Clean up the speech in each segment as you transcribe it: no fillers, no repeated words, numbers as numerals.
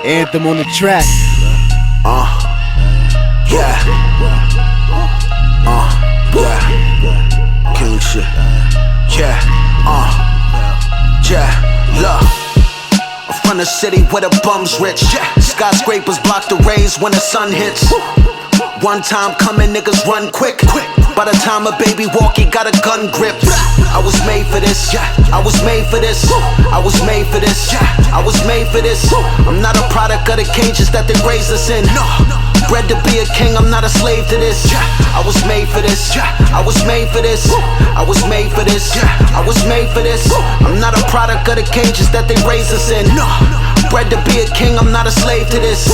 Anthem on the track. Yeah. Yeah. King shit. Yeah. Yeah. Look. I'm from the city where the bums rich. Skyscrapers block the rays when the sun hits. One time coming, niggas run quick. By the time a baby walk, he got a gun grip. I was made for this. I was made for this. I was made for this. I was made for this. I'm not a product of the cages that they raised us in. Bred to be a king, I'm not a slave to this. I was made for this. I was made for this. I was made for this. I was made for this. I'm not a product of the cages that they raised us in. Bred to be a king, I'm not a slave to this.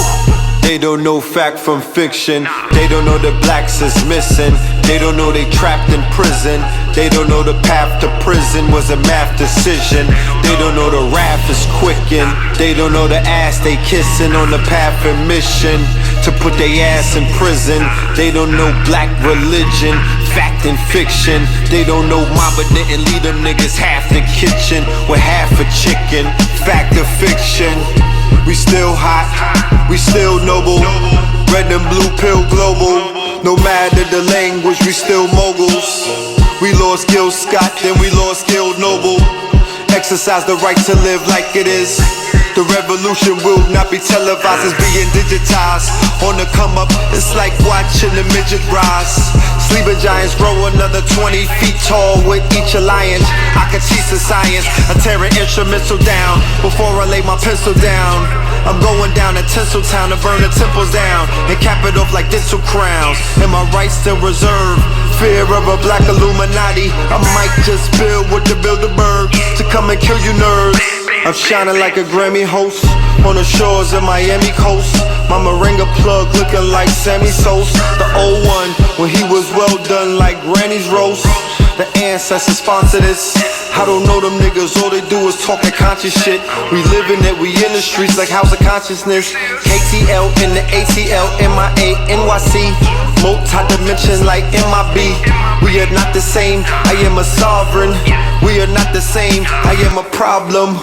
They don't know fact from fiction. They don't know the blacks is missing. They don't know they trapped in prison. They don't know the path to prison was a math decision. They don't know the wrath is quickened. They don't know the ass they kissing on the path of mission to put their ass in prison. They don't know black religion, fact and fiction. They don't know mama didn't leave them niggas half the kitchen with half a chicken. Fact or fiction. We still hot, we still noble. Red and blue pill global. No matter the language, we still moguls. We lost Gil Scott, then we lost Gil Noble. Exercise the right to live like it is. The revolution will not be televised, it's being digitized. On the come up, it's like watching the midget rise. Sleeping giants grow another 20 feet tall with each alliance. I could teach the science, I tear an instrumental down before I lay my pencil down. I'm going down to Tinseltown to burn the temples down and cap it off like dental crowns. And my rights still reserved. Fear of a black Illuminati. I might just build with the Bilderberg to come and kill you nerds. I'm shining like a Grammy host on the shores of Miami coast. My Moringa plug looking like Sammy Sosa. The old one when he was well done like Granny's roast. The ancestors sponsor this. I don't know them niggas, all they do is talk that conscious shit. We living it, we in the streets like House of Consciousness. KTL in the ATL, MIA, NYC. Multi-dimension like MIB. We are not the same, I am a sovereign. We are not the same, I am a problem.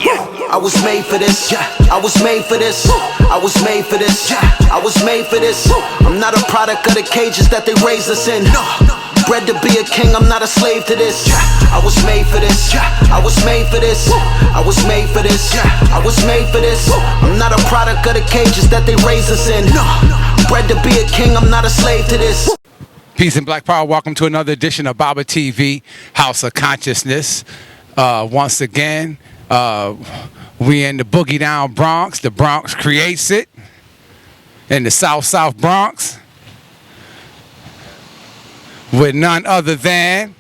I was made for this. I was made for this. I was made for this. I was made for this. I'm not a product of the cages that they raised us in. Bred to be a king, I'm not a slave to this. I was made for this. I was made for this. I was made for this. I was made for this. I'm not a product of the cages that they raised us in. Bred to be a king, I'm not a slave to this. Peace and Black Power. Welcome to another edition of Baba TV, House of Consciousness. Once again, we in the boogie down Bronx. The Bronx creates it. In the South Bronx. With none other than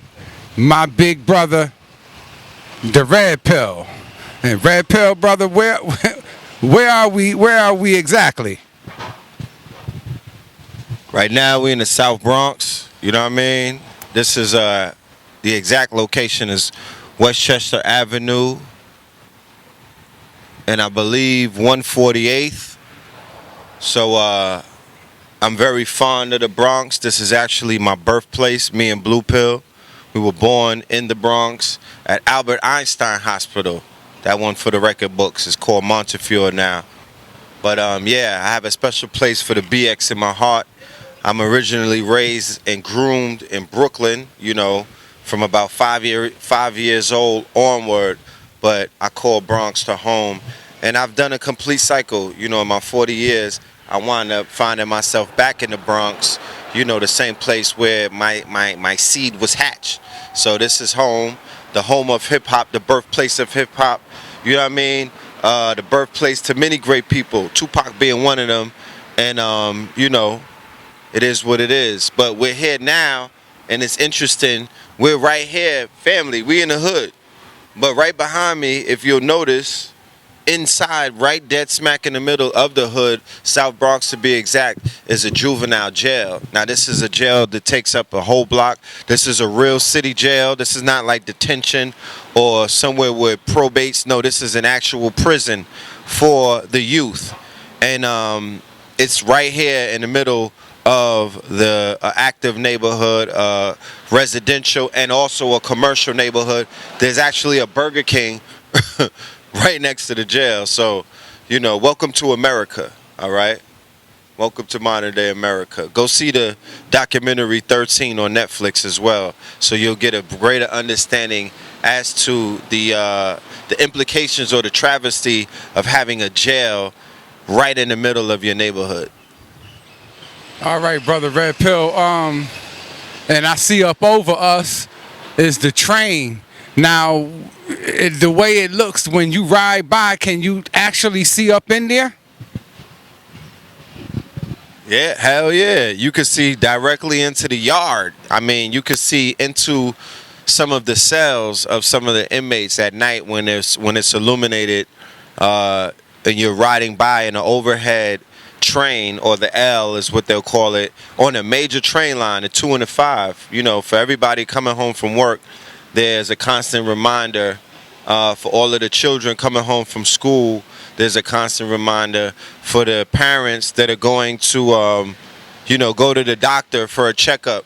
my big brother, the Red Pill. And Red Pill, brother, where are we? Where are we exactly? Right now, we're in the South Bronx. You know what I mean? This is the exact location is Westchester Avenue, and I believe 148th. So I'm very fond of the Bronx. This is actually my birthplace, me and Blue Pill. We were born in the Bronx at Albert Einstein Hospital. That one for the record books is called Montefiore now. But yeah, I have a special place for the BX in my heart. I'm originally raised and groomed in Brooklyn, you know, from about 5 years old onward. But I call Bronx to home. And I've done a complete cycle, you know, in my 40 years. I wound up finding myself back in the Bronx, you know, the same place where my seed was hatched. So this is home, the home of hip-hop, the birthplace of hip-hop, you know what I mean? The birthplace to many great people, Tupac being one of them. And, you know, it is what it is. But we're here now, and it's interesting. We're right here, family, we in the hood. But right behind me, if you'll notice, inside, right dead smack in the middle of the hood, South Bronx to be exact, is a juvenile jail. Now this is a jail that takes up a whole block. This is a real city jail. This is not like detention or somewhere where probates. No, this is an actual prison for the youth. And it's right here in the middle of the active neighborhood, residential and also a commercial neighborhood. There's actually a Burger King right next to the jail. So, welcome to America. All right. Welcome to modern day America. Go see the documentary 13 on Netflix as well, so you'll get a greater understanding as to the implications or the travesty of having a jail right in the middle of your neighborhood. All right, brother Red Pill. And I see up over us is the train. Now, the way it looks when you ride by, can you actually see up in there? Yeah, hell yeah. You could see directly into the yard. I mean, you could see into some of the cells of some of the inmates at night when it's illuminated, and you're riding by in an overhead train, or the L is what they'll call it, on a major train line, the 2 and the 5. For everybody coming home from work, there's a constant reminder. For all of the children coming home from school, there's a constant reminder. For the parents that are going to, go to the doctor for a checkup,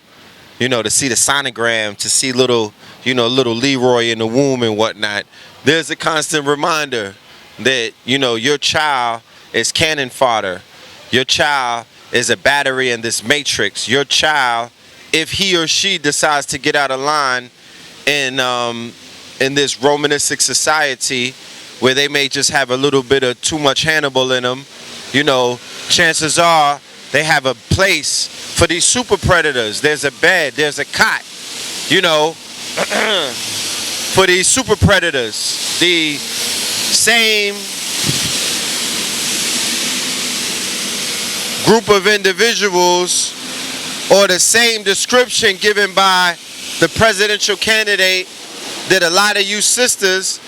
to see the sonogram, to see little Leroy in the womb and whatnot. There's a constant reminder that, your child is cannon fodder. Your child is a battery in this matrix. Your child, if he or she decides to get out of line in this Romanistic society where they may just have a little bit of too much Hannibal in them, chances are they have a place for these super predators. There's a bed, there's a cot, for these super predators. The same group of individuals, or the same description given by the presidential candidate that a lot of you sisters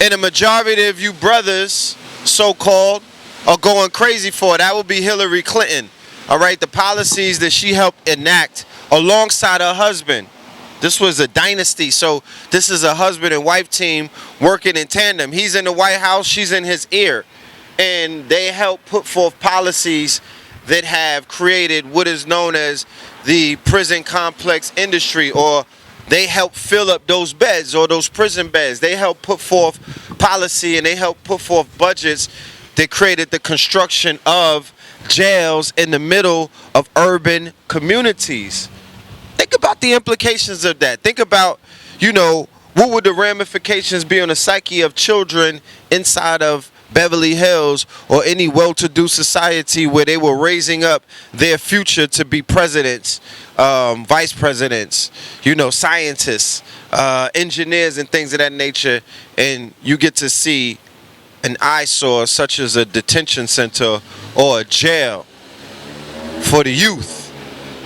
and a majority of you brothers, so-called, are going crazy for. That would be Hillary Clinton. All right, the policies that she helped enact alongside her husband. This was a dynasty, so this is a husband and wife team working in tandem. He's in the White House, she's in his ear. And they help put forth policies that have created what is known as the prison complex industry, or they help fill up those beds or those prison beds. They help put forth policy and they help put forth budgets that created the construction of jails in the middle of urban communities. Think about the implications of that. Think about, what would the ramifications be on the psyche of children inside of Beverly Hills or any well-to-do society where they were raising up their future to be presidents, vice presidents, scientists, engineers and things of that nature, and you get to see an eyesore such as a detention center or a jail for the youth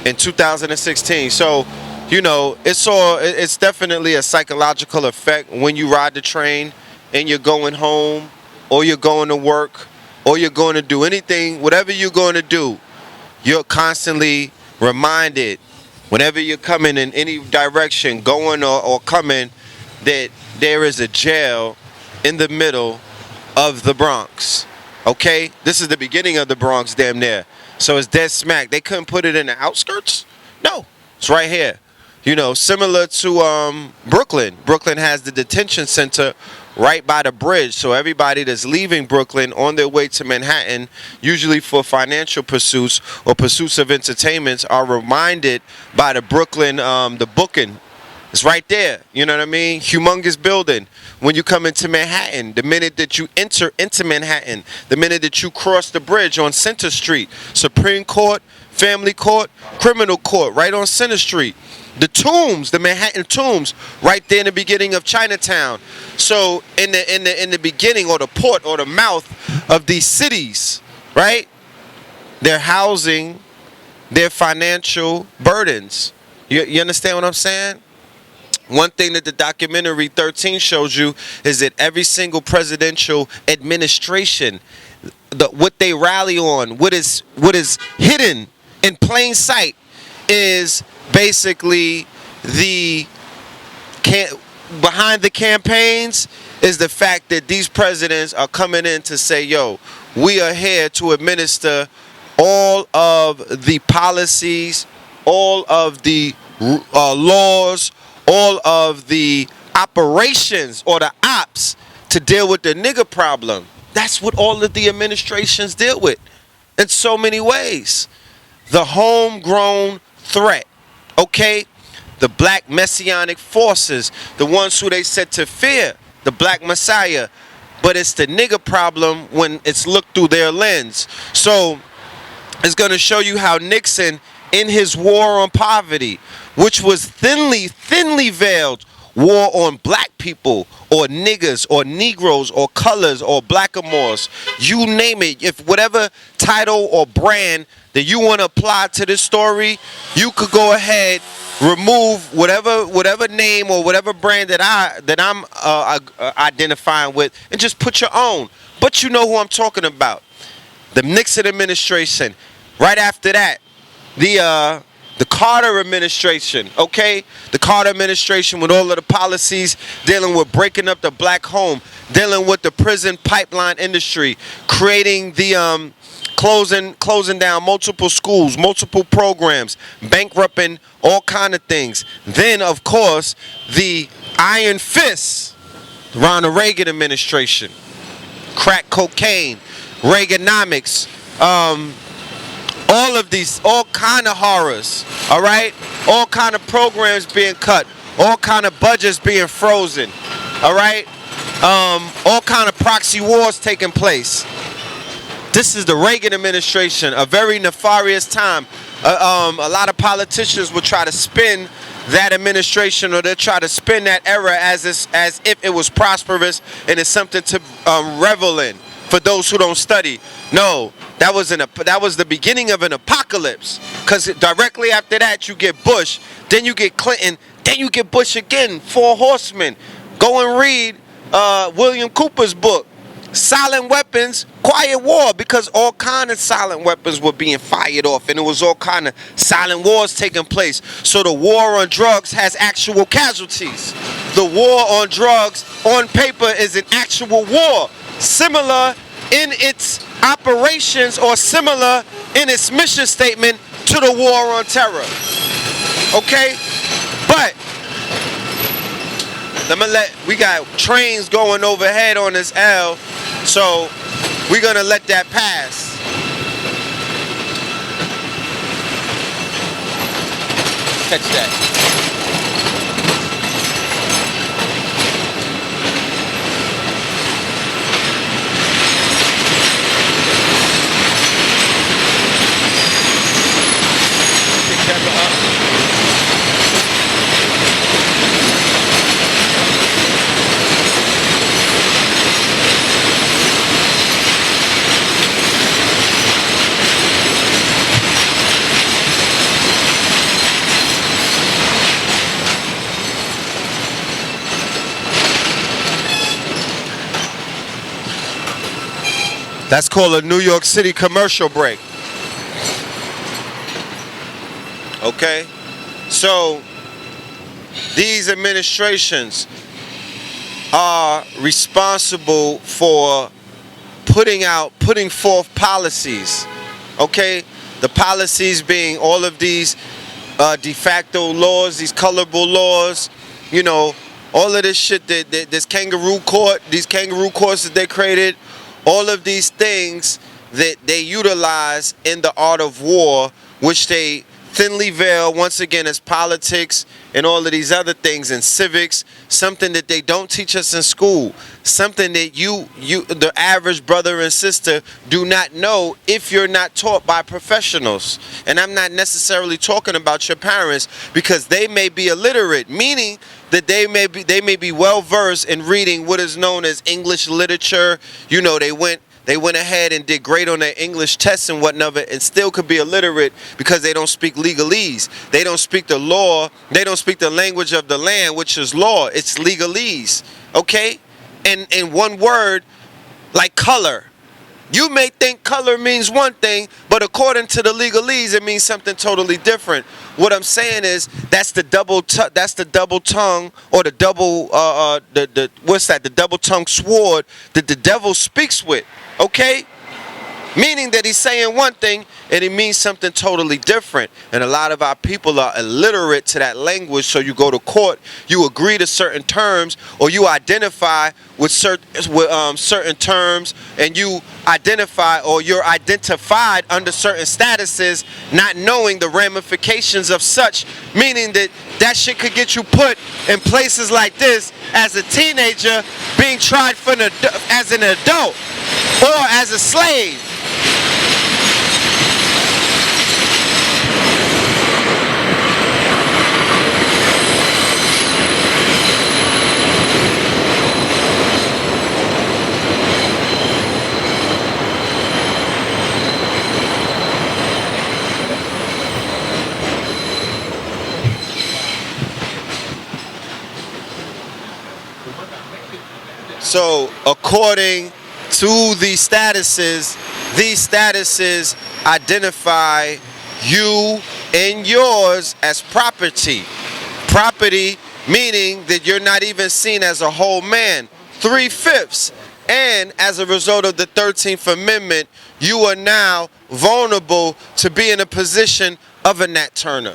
in 2016. So, it's definitely a psychological effect when you ride the train and you're going home, or you're going to work, or you're going to do anything, whatever you're going to do, you're constantly reminded whenever you're coming in any direction, going or coming, that there is a jail in the middle of the Bronx. Okay? This is the beginning of the Bronx, damn near. So it's dead smack. They couldn't put it in the outskirts? No. It's right here. Similar to Brooklyn. Brooklyn has the detention center right by the bridge. So everybody that's leaving Brooklyn on their way to Manhattan, usually for financial pursuits or pursuits of entertainment, are reminded by the Brooklyn, the booking. It's right there. You know what I mean? Humongous building. When you come into Manhattan, the minute that you enter into Manhattan, the minute that you cross the bridge on Center Street, Supreme Court, Family Court, Criminal Court, right on Center Street. The tombs, the Manhattan tombs, right there in the beginning of Chinatown. So in the beginning, or the port or the mouth of these cities, right? They're housing their financial burdens. You understand what I'm saying? One thing that the documentary 13 shows you is that every single presidential administration, what they rally on, what is hidden in plain sight, is basically behind the campaigns is the fact that these presidents are coming in to say, yo, we are here to administer all of the policies, all of the laws, all of the operations or the ops to deal with the nigger problem. That's what all of the administrations deal with in so many ways. The homegrown threat, okay? The black messianic forces, the ones who they said to fear, the black messiah. But it's the nigga problem when it's looked through their lens. So it's going to show you how Nixon, in his war on poverty, which was thinly veiled war on black people or niggas or Negroes or colors or blackamoors, you name it. If whatever title or brand that you want to apply to this story, you could go ahead, remove whatever name or whatever brand that I'm identifying with, and just put your own. But you know who I'm talking about. The Nixon administration. Right after that, the Carter administration, okay? The Carter administration with all of the policies dealing with breaking up the black home, dealing with the prison pipeline industry, creating the closing down multiple schools, multiple programs, bankrupting all kind of things. Then, of course, the Iron Fist, the Ronald Reagan administration, crack cocaine, Reaganomics, all of these, all kind of horrors, all right? All kind of programs being cut, all kind of budgets being frozen, all right? All kind of proxy wars taking place. This is the Reagan administration, a very nefarious time. A lot of politicians will try to spin that administration, or they'll try to spin that era as if it was prosperous and it's something to revel in. For those who don't study, no, that was the beginning of an apocalypse. Because directly after that, you get Bush, then you get Clinton, then you get Bush again. 4 horsemen. Go and read William Cooper's book, Silent Weapons, Quiet War, because all kind of silent weapons were being fired off, and it was all kind of silent wars taking place. So the war on drugs has actual casualties. The war on drugs on paper is an actual war. Similar in its operations or similar in its mission statement to the war on terror. Okay? But we got trains going overhead on this L, so we're gonna let that pass. Catch that. That's called a New York City commercial break. Okay? So, these administrations are responsible for putting forth policies. Okay? The policies being all of these de facto laws, these colorable laws, you know, all of this shit this kangaroo court, these kangaroo courts that they created, all of these things that they utilize in the art of war, which they thinly veil once again as politics and all of these other things in civics, something that they don't teach us in school, something that you the average brother and sister do not know if you're not taught by professionals. And I'm not necessarily talking about your parents, because they may be illiterate, meaning that they may be well versed in reading what is known as English literature. You know, they went ahead and did great on their English tests and whatnot, and still could be illiterate because they don't speak legalese. They don't speak the law. They don't speak the language of the land, which is law. It's legalese. Okay? And in one word, like color. You may think color means one thing, but according to the legalese, it means something totally different. What I'm saying is that's the double tongue, or the double the double tongue sword that the devil speaks with. Okay? Meaning that he's saying one thing and it means something totally different. And a lot of our people are illiterate to that language, so you go to court, you agree to certain terms, or you identify with certain terms, and you identify, or you're identified under certain statuses, not knowing the ramifications of such, meaning that that shit could get you put in places like this as a teenager, being tried for as an adult or as a slave. So, according to these statuses identify you and yours as property. Property meaning that you're not even seen as a whole man, 3/5. And as a result of the 13th Amendment, you are now vulnerable to be in a position of a Nat Turner.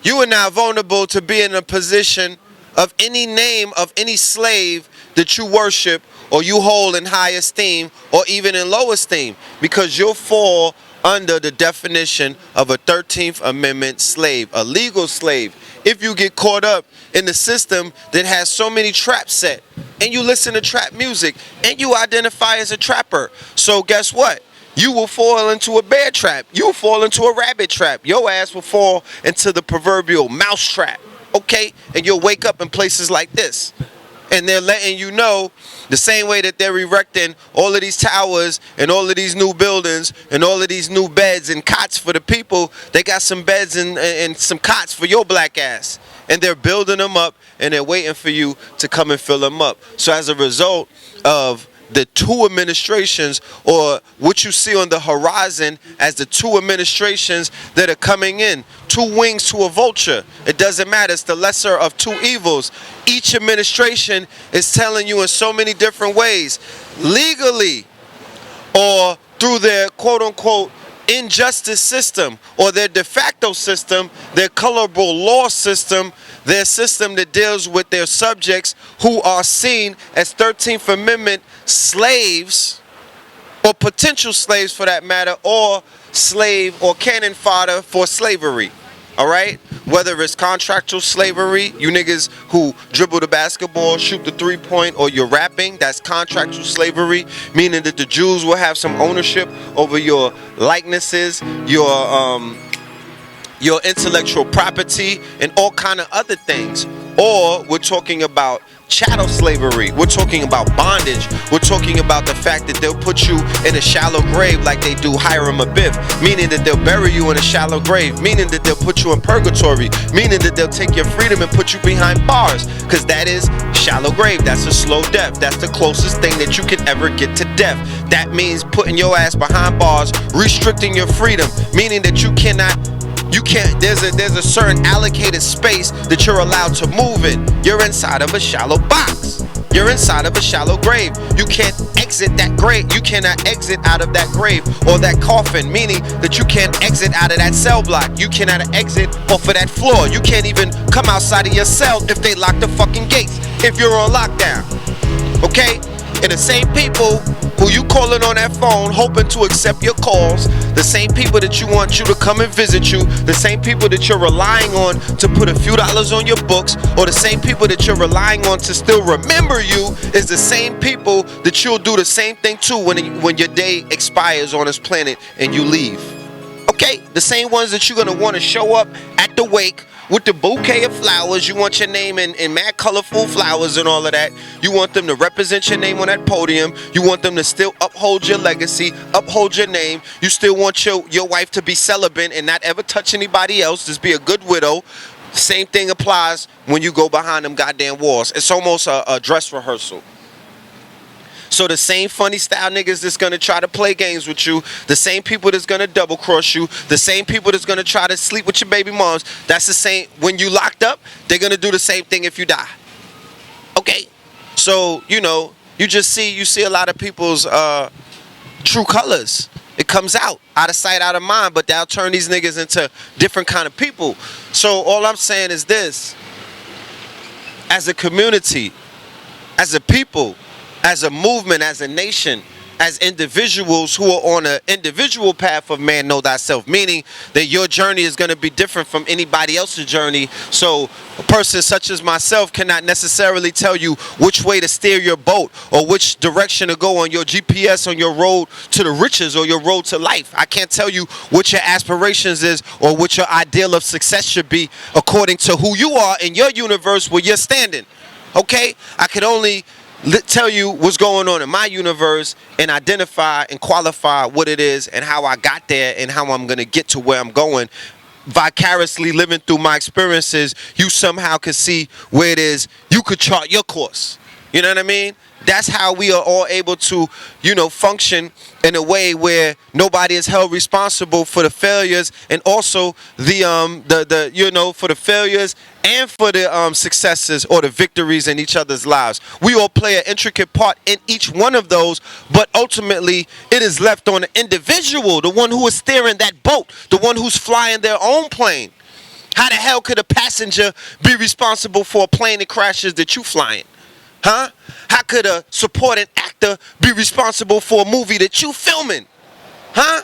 You are now vulnerable to be in a position of any name of any slave that you worship or you hold in high esteem or even in low esteem, because you'll fall under the definition of a 13th Amendment slave, a legal slave. If you get caught up in the system that has so many traps set, and you listen to trap music, and you identify as a trapper, so guess what? You will fall into a bear trap. You'll fall into a rabbit trap. Your ass will fall into the proverbial mouse trap, okay? And you'll wake up in places like this. And they're letting you know, the same way that they're erecting all of these towers and all of these new buildings and all of these new beds and cots for the people, they got some beds and some cots for your black ass. And they're building them up and they're waiting for you to come and fill them up. So as a result of the two administrations, or what you see on the horizon as the two administrations that are coming in, two wings to a vulture. It doesn't matter. It's the lesser of two evils. Each administration is telling you in so many different ways, legally or through their quote-unquote injustice system or their de facto system, their colorable law system, their system that deals with their subjects who are seen as 13th Amendment slaves, or potential slaves for that matter, or slave or cannon fodder for slavery. All right? Whether it's contractual slavery, you niggas who dribble the basketball, shoot the 3-point, or you're rapping, that's contractual slavery, meaning that the Jews will have some ownership over your likenesses, your intellectual property, and all kind of other things. Or we're talking about chattel slavery. We're talking about bondage. We're talking about the fact that they'll put you in a shallow grave like they do Hiram Abiff, meaning that they'll bury you in a shallow grave, meaning that they'll put you in purgatory, meaning that they'll take your freedom and put you behind bars, because that is shallow grave. That's a slow death. That's the closest thing that you can ever get to death. That means putting your ass behind bars, restricting your freedom, meaning that you can't, there's a certain allocated space that you're allowed to move in. You're inside of a shallow box. You're inside of a shallow grave. You can't exit that grave. You cannot exit out of that grave or that coffin, meaning that you can't exit out of that cell block. You cannot exit off of that floor. You can't even come outside of your cell if they lock the fucking gates, if you're on lockdown. Okay? And the same people who you calling on that phone hoping to accept your calls, the same people that you want you to come and visit you, the same people that you're relying on to put a few dollars on your books, or the same people that you're relying on to still remember you, is the same people that you'll do the same thing to when your day expires on this planet and you leave. Okay? The same ones that you're going to want to show up at the wake with the bouquet of flowers. You want your name in mad colorful flowers and all of that. You want them to represent your name on that podium. You want them to still uphold your legacy, uphold your name. You still want your wife to be celibate and not ever touch anybody else, just be a good widow. Same thing applies when you go behind them goddamn walls. It's almost a dress rehearsal. So the same funny style niggas that's gonna try to play games with you, the same people that's gonna double cross you, the same people that's gonna try to sleep with your baby moms, that's the same, when you locked up, they're gonna do the same thing if you die. Okay? So, you see a lot of people's true colors. It comes out of sight, out of mind, but they'll turn these niggas into different kind of people. So all I'm saying is this: as a community, as a people, as a movement, as a nation, as individuals who are on an individual path of man, know thyself, meaning that your journey is going to be different from anybody else's journey. So a person such as myself cannot necessarily tell you which way to steer your boat or which direction to go on your GPS on your road to the riches or your road to life. I can't tell you what your aspirations is or what your ideal of success should be according to who you are in your universe where you're standing. Okay? I could only tell you what's going on in my universe and identify and qualify what it is and how I got there and how I'm going to get to where I'm going. Vicariously living through my experiences, you somehow can see where it is you could chart your course. You know what I mean? That's how we are all able to, function in a way where nobody is held responsible for the failures and also for the failures and for the successes or the victories in each other's lives. We all play an intricate part in each one of those, but ultimately it is left on the individual, the one who is steering that boat, the one who's flying their own plane. How the hell could a passenger be responsible for a plane that crashes that you flying? Huh? How could a supporting actor be responsible for a movie that you filming? Huh?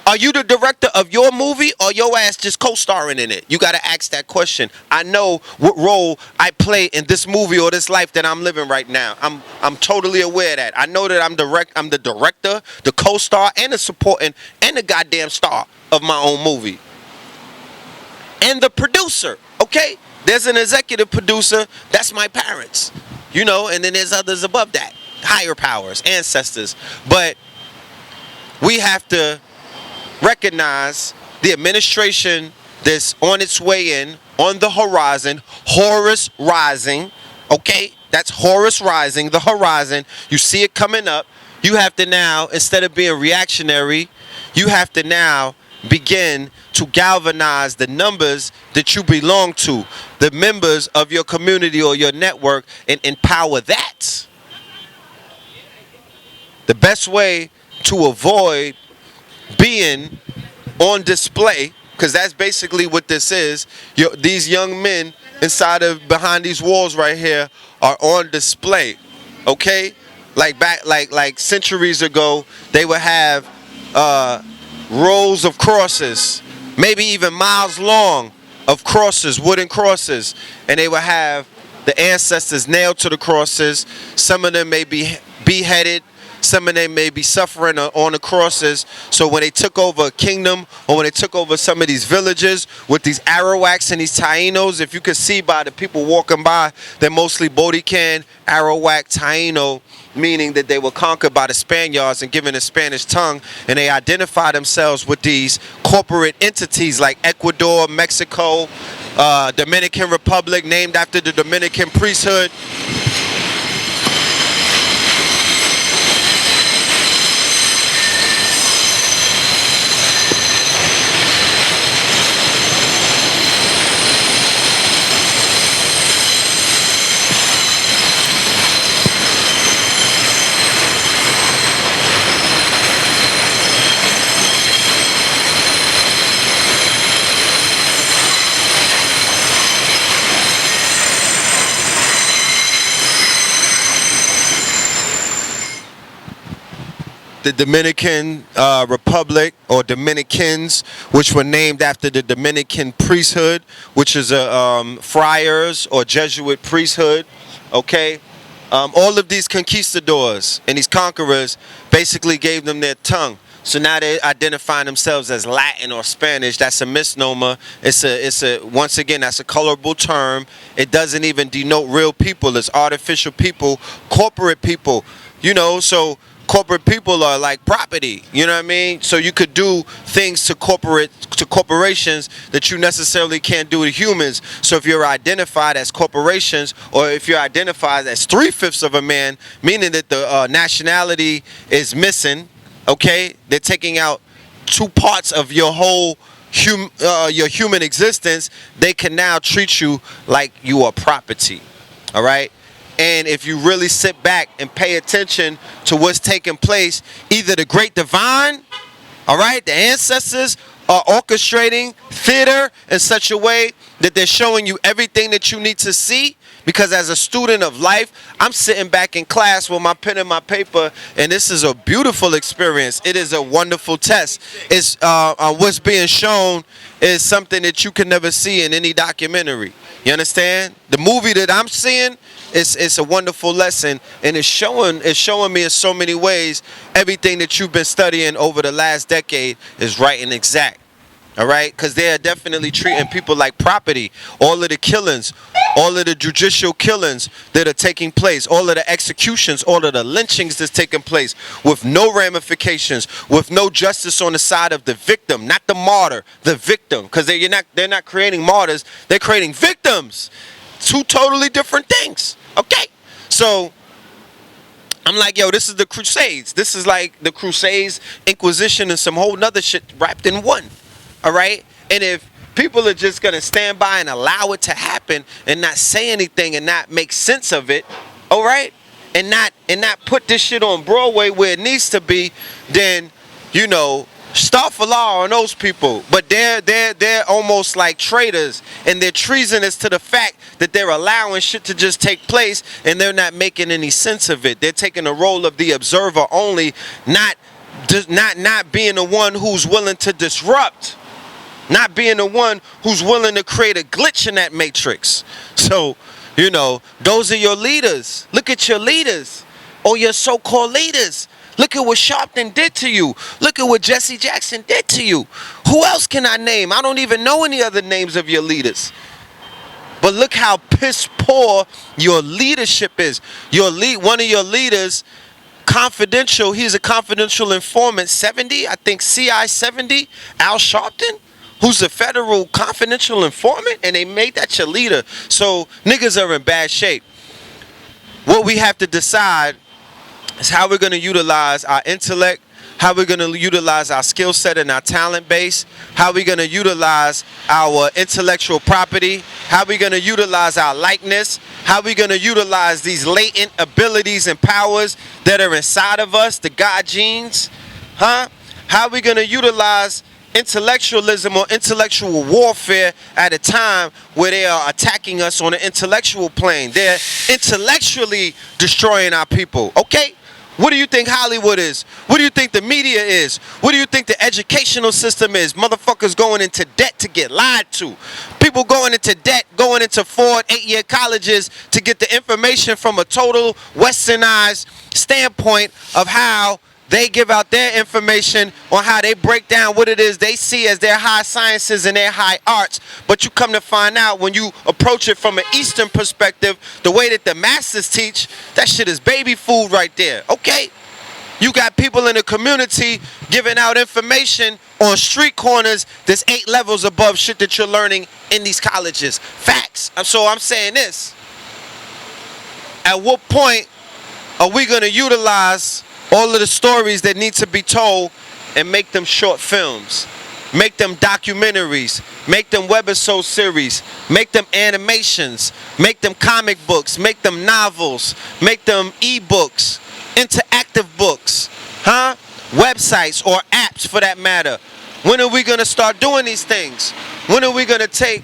Are you the director of your movie or your ass just co-starring in it? You got to ask that question. I know what role I play in this movie or this life that I'm living right now. I'm totally aware of that. I know that I'm the director, the co-star, and the supporting, and the goddamn star of my own movie. And the producer, okay? There's an executive producer, that's my parents. And then there's others above that, higher powers, ancestors. But we have to recognize the administration that's on its way in, on the horizon, Horus rising, okay? That's Horus rising, the horizon. You see it coming up. You have to now, instead of being reactionary, you have to now begin to galvanize the numbers that you belong to, the members of your community or your network, and empower that. The best way to avoid being on display, because that's basically what this is, these young men behind these walls right here are on display, okay? Like centuries ago, they would have rows of crosses, maybe even miles long of crosses, wooden crosses, and they would have the ancestors nailed to the crosses. Some of them may be beheaded, some of them may be suffering on the crosses. So when they took over a kingdom or when they took over some of these villages with these Arawaks and these Tainos, if you could see by the people walking by, they're mostly Bodican, Arawak, Taino, meaning that they were conquered by the Spaniards and given a Spanish tongue, and they identify themselves with these corporate entities like Ecuador, Mexico, Dominican Republic, named after the Dominican priesthood. The Dominican Republic, or Dominicans, which were named after the Dominican priesthood, which is a friars or Jesuit priesthood, okay? All of these conquistadors and these conquerors basically gave them their tongue. So now they identify themselves as Latin or Spanish. That's a misnomer. Once again, that's a colorable term. It doesn't even denote real people. It's artificial people, corporate people, so corporate people are like property, you know what I mean? So you could do things to corporations that you necessarily can't do to humans. So if you're identified as corporations, or if you're identified as 3/5 of a man, meaning that the nationality is missing, okay? They're taking out 2 parts of your whole your human existence. They can now treat you like you are property, all right? And if you really sit back and pay attention to what's taking place, either the great divine, all right, the ancestors are orchestrating theater in such a way that they're showing you everything that you need to see. Because as a student of life, I'm sitting back in class with my pen and my paper, and this is a beautiful experience. It is a wonderful test. It's what's being shown is something that you can never see in any documentary. You understand? The movie that I'm seeing it's a wonderful lesson, and it's showing me in so many ways everything that you've been studying over the last decade is right and exact. All right, because they are definitely treating people like property. All of the killings, all of the judicial killings that are taking place, all of the executions, all of the lynchings that's taking place with no ramifications, with no justice on the side of the victim, not the martyr, the victim. Because they're not creating martyrs, they're creating victims. Two totally different things. Okay, so I'm like, yo, this is the Crusades. This is like the Crusades, Inquisition, and some whole nother shit wrapped in one. All right? And if people are just going to stand by and allow it to happen and not say anything and not make sense of it, all right? And not put this shit on Broadway where it needs to be, then, you know, start for law on those people. But they're almost like traitors, and they're treasonous to the fact that they're allowing shit to just take place and they're not making any sense of it. They're taking the role of the observer only, not being the one who's willing to disrupt. Not being the one who's willing to create a glitch in that matrix. So, you know, those are your leaders. Look at your leaders. Or your so-called leaders. Look at what Sharpton did to you. Look at what Jesse Jackson did to you. Who else can I name? I don't even know any other names of your leaders. But look how piss poor your leadership is. One of your leaders, confidential, he's a confidential informant, 70, I think CI 70, Al Sharpton, who's a federal confidential informant, and they made that your leader. So niggas are in bad shape. What we have to decide is how we're going to utilize our intellect, how we're going to utilize our skill set and our talent base, how we're going to utilize our intellectual property, how we're going to utilize our likeness, how we're going to utilize these latent abilities and powers that are inside of us, the God genes, huh? How we're going to utilize intellectualism or intellectual warfare at a time where they are attacking us on the intellectual plane. They're intellectually destroying our people, okay? What do you think Hollywood is? What do you think the media is? What do you think the educational system is? Motherfuckers going into debt to get lied to. People going into debt, going into 4 and 8-year colleges to get the information from a total westernized standpoint of how they give out their information on how they break down what it is they see as their high sciences and their high arts. But you come to find out when you approach it from an Eastern perspective, the way that the masters teach, that shit is baby food right there, okay? You got people in the community giving out information on street corners that's 8 levels above shit that you're learning in these colleges. Facts. So I'm saying this. At what point are we going to utilize all of the stories that need to be told and make them short films, make them documentaries, make them webisode series, make them animations, make them comic books, make them novels, make them ebooks, interactive books, huh? Websites or apps for that matter. When are we going to start doing these things? When are we going to take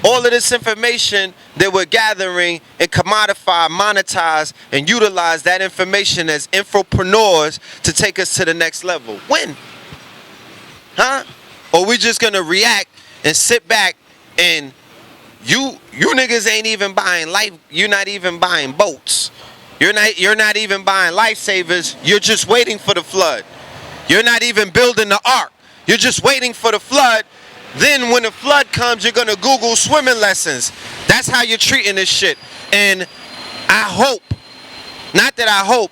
all of this information that we're gathering and commodify, monetize, and utilize that information as infopreneurs to take us to the next level? When? Huh? Or we just gonna react and sit back and you niggas ain't even buying life, you're not even buying boats. You're not even buying lifesavers, you're just waiting for the flood. You're not even building the ark. You're just waiting for the flood. Then when the flood comes, you're gonna Google swimming lessons. That's how you're treating this shit. And I hope, not that I hope,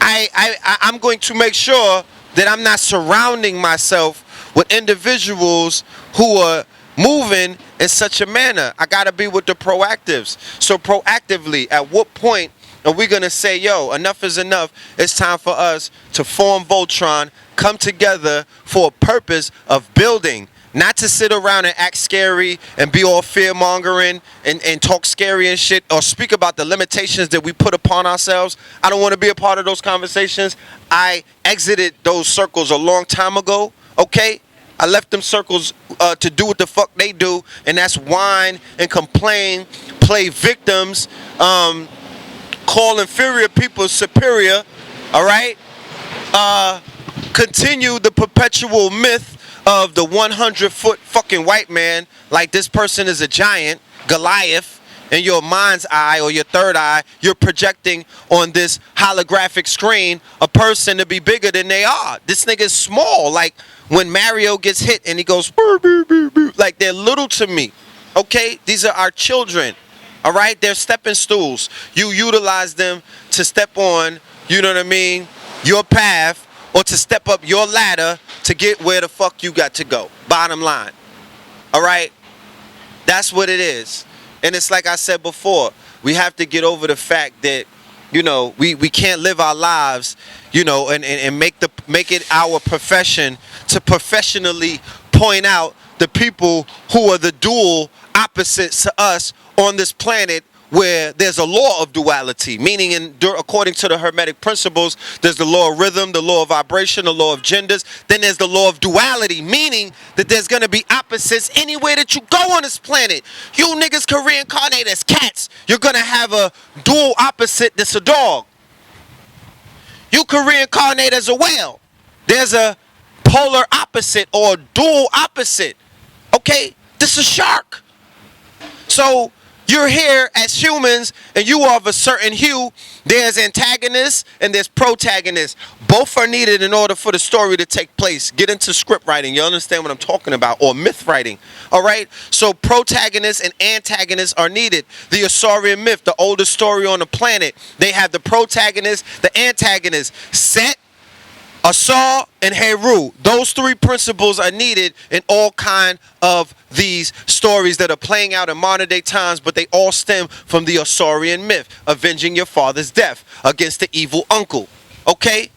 I'm going to make sure that I'm not surrounding myself with individuals who are moving in such a manner. I gotta be with the proactives. So proactively, at what point are we gonna say, yo, enough is enough? It's time for us to form Voltron, come together for a purpose of building, Not to sit around and act scary and be all fear-mongering and talk scary and shit or speak about the limitations that we put upon ourselves. I don't want to be a part of those conversations. I exited those circles a long time ago, okay? I left them circles to do what the fuck they do, and that's whine and complain, play victims, call inferior people superior, all right? Continue the perpetual myth of the 100-foot fucking white man, like this person is a giant, Goliath, in your mind's eye or your third eye, you're projecting on this holographic screen a person to be bigger than they are. This nigga's small. Like when Mario gets hit and he goes, "Boo, boo, boo, boo," like they're little to me. Okay? These are our children. All right? They're stepping stools. You utilize them to step on, you know what I mean, your path, or to step up your ladder to get where the fuck you got to go. Bottom line. All right? That's what it is. And it's like I said before, we have to get over the fact that, you know, we can't live our lives, you know, and make it our profession to professionally point out the people who are the dual opposites to us on this planet, where there's a law of duality, meaning according to the Hermetic principles, there's the law of rhythm, the law of vibration, the law of genders. Then there's the law of duality, meaning that there's going to be opposites anywhere that you go on this planet. You niggas can reincarnate as cats. You're going to have a dual opposite that's a dog. You can reincarnate as a whale. There's a polar opposite or dual opposite. Okay? This is a shark. So you're here as humans and you are of a certain hue. There's antagonists and there's protagonists. Both are needed in order for the story to take place. Get into script writing. You understand what I'm talking about? Or myth writing. All right? So protagonists and antagonists are needed. The Asaurian myth, the oldest story on the planet, they have the protagonist, the antagonist. Set, Asar, and Heru. Those three principles are needed in all kind of these stories that are playing out in modern day times, but they all stem from the Asaurian myth, avenging your father's death against the evil uncle. Okay?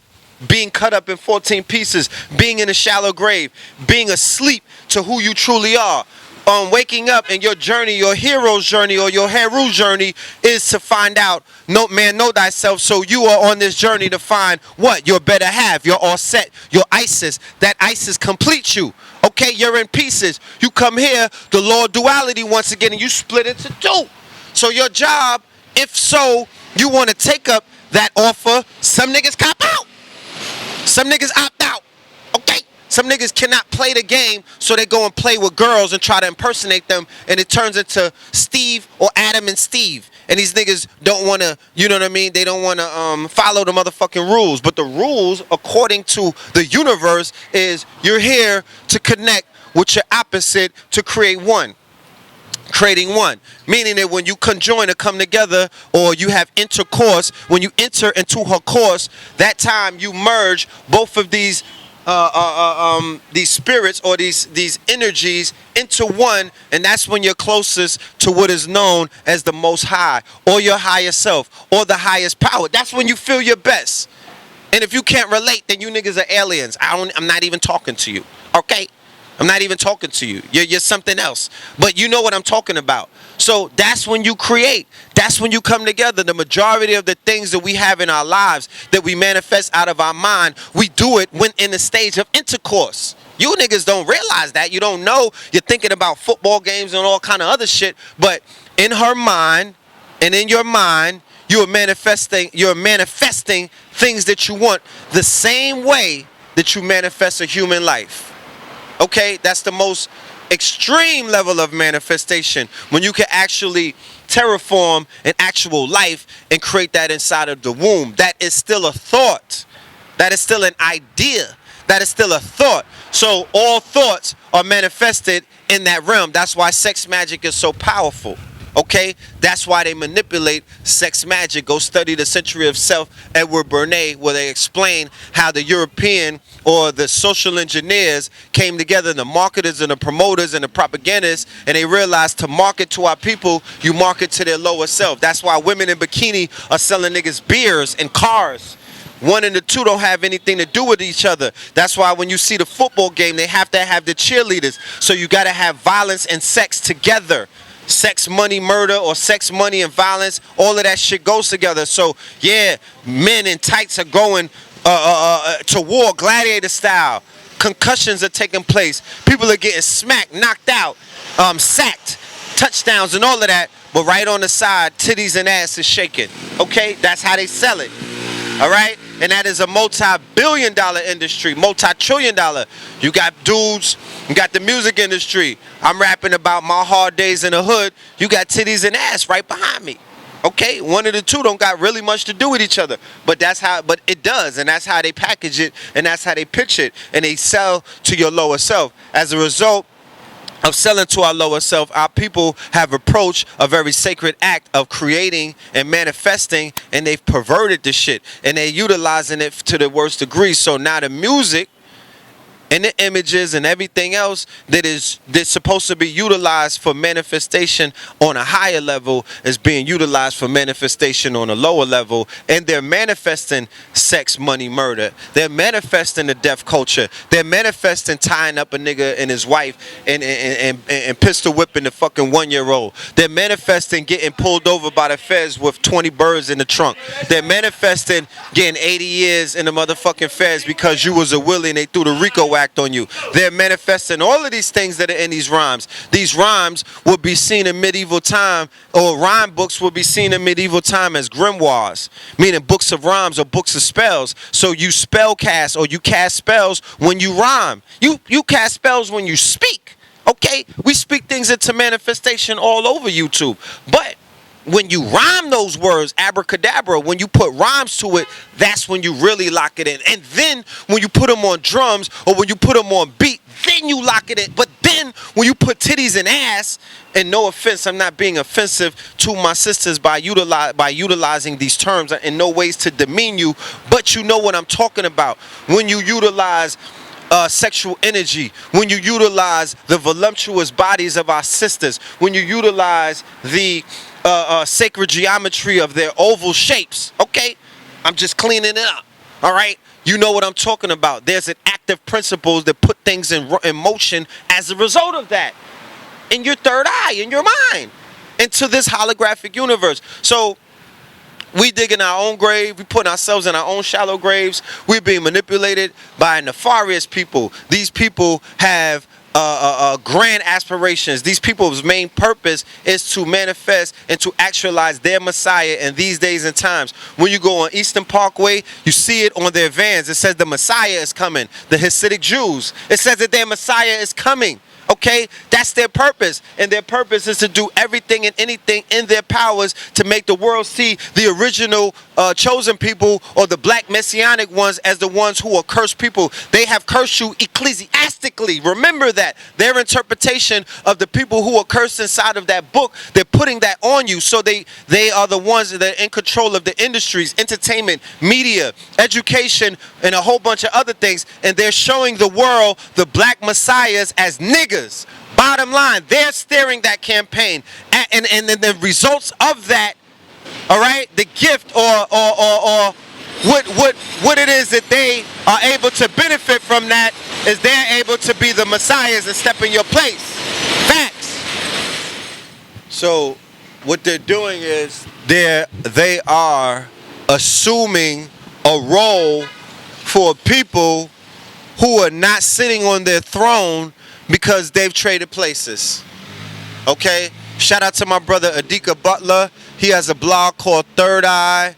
Being cut up in 14 pieces, being in a shallow grave, being asleep to who you truly are. Waking up, and your journey, your hero's journey or your Heru journey is to find out, no man, know thyself. So you are on this journey to find what? Your better half. You're all set. Your Isis. That Isis completes you. Okay, you're in pieces. You come here, the law of duality once again, and you split into two. So your job, if so, you want to take up that offer. Some niggas cop out. Some niggas opt out. Okay? Some niggas cannot play the game, so they go and play with girls and try to impersonate them, and it turns into Steve or Adam and Steve. And these niggas don't want to, you know what I mean? They don't want to follow the motherfucking rules. But the rules, according to the universe, is you're here to connect with your opposite to create one. Creating one. Meaning that when you conjoin or come together, or you have intercourse, when you enter into her course, that time you merge both of these spirits or these energies into one, and that's when you're closest to what is known as the Most High, or your higher self, or the highest power. That's when you feel your best. And if you can't relate, then you niggas are aliens. I'm not even talking to you. Okay? I'm not even talking to you. You're something else. But you know what I'm talking about. So that's when you create. That's when you come together. The majority of the things that we have in our lives that we manifest out of our mind, we do it when in the stage of intercourse. You niggas don't realize that. You don't know. You're thinking about football games and all kind of other shit. But in her mind and in your mind, you're manifesting things that you want the same way that you manifest a human life. Okay, that's the most extreme level of manifestation, when you can actually terraform an actual life and create that inside of the womb. That is still a thought. That is still an idea. That is still a thought. So all thoughts are manifested in that realm. That's why sex magic is so powerful. Okay, that's why they manipulate sex magic. Go study The Century of Self, Edward Bernays, where they explain how the European or the social engineers came together, the marketers and the promoters and the propagandists, and they realized to market to our people, you market to their lower self. That's why women in bikini are selling niggas beers and cars. one and the two don't have anything to do with each other. That's why when you see the football game, they have to have the cheerleaders. So you got to have violence and sex together. Sex, money, murder, or sex, money, and violence, all of that shit goes together. So yeah, men in tights are going to war, gladiator style. Concussions are taking place. People are getting smacked, knocked out, sacked, touchdowns, and all of that. But right on the side, titties and ass is shaking. Okay, that's how they sell it. All right, and that is a multi-billion-dollar industry, multi-trillion-dollar. You got dudes, you got the music industry. I'm rapping about my hard days in the hood. You got titties and ass right behind me. Okay, one of the two don't got really much to do with each other, but it does, and that's how they package it, and that's how they pitch it, and they sell to your lower self. As a result of selling to our lower self, our people have approached a very sacred act of creating and manifesting, and they've perverted the shit, and they're utilizing it to the worst degree. So now the music and the images and everything else that's supposed to be utilized for manifestation on a higher level is being utilized for manifestation on a lower level, and they're manifesting sex, money, murder. They're manifesting the death culture. They're manifesting tying up a nigga and his wife and pistol whipping the fucking 1-year-old. They're manifesting getting pulled over by the feds with 20 birds in the trunk. They're manifesting getting 80 years in the motherfucking feds because you was a willie and they threw the RICO Act on you. They're manifesting all of these things that are in these rhymes. These rhymes will be seen in medieval time, or rhyme books will be seen in medieval time as grimoires, meaning books of rhymes or books of spells. So you spell cast, or you cast spells when you rhyme. You cast spells when you speak. Okay? We speak things into manifestation all over YouTube. But when you rhyme those words, abracadabra, when you put rhymes to it, that's when you really lock it in. And then when you put them on drums, or when you put them on beat, then you lock it in. But then when you put titties and ass, and no offense, I'm not being offensive to my sisters by utilizing these terms in no ways to demean you, but you know what I'm talking about. When you utilize sexual energy, when you utilize the voluptuous bodies of our sisters, when you utilize the sacred geometry of their oval shapes, okay? I'm just cleaning it up, all right? You know what I'm talking about. There's an active principles that put things in motion as a result of that. In your third eye, in your mind, into this holographic universe. So we digging our own grave. We putting ourselves in our own shallow graves. We're being manipulated by nefarious people. These people have grand aspirations. These people's main purpose is to manifest and to actualize their Messiah in these days and times. When you go on Eastern Parkway, you see it on their vans. It says the Messiah is coming. The Hasidic Jews, it says that their Messiah is coming. Okay, that's their purpose, and their purpose is to do everything and anything in their powers to make the world see the original chosen people, or the black messianic ones, as the ones who are cursed people. They have cursed you ecclesiastically. Remember that. Their interpretation of the people who are cursed inside of that book, they're putting that on you. So they are the ones that are in control of the industries, entertainment, media, education, and a whole bunch of other things, and they're showing the world the black messiahs as niggas. Bottom line, they're steering that campaign, and the results of that, all right, the gift or what it is that they are able to benefit from that is they're able to be the messiahs and step in your place. Facts. So what they're doing is they are assuming a role for people who are not sitting on their throne because they've traded places. Okay? Shout out to my brother Adika Butler. He has a blog called Third Eye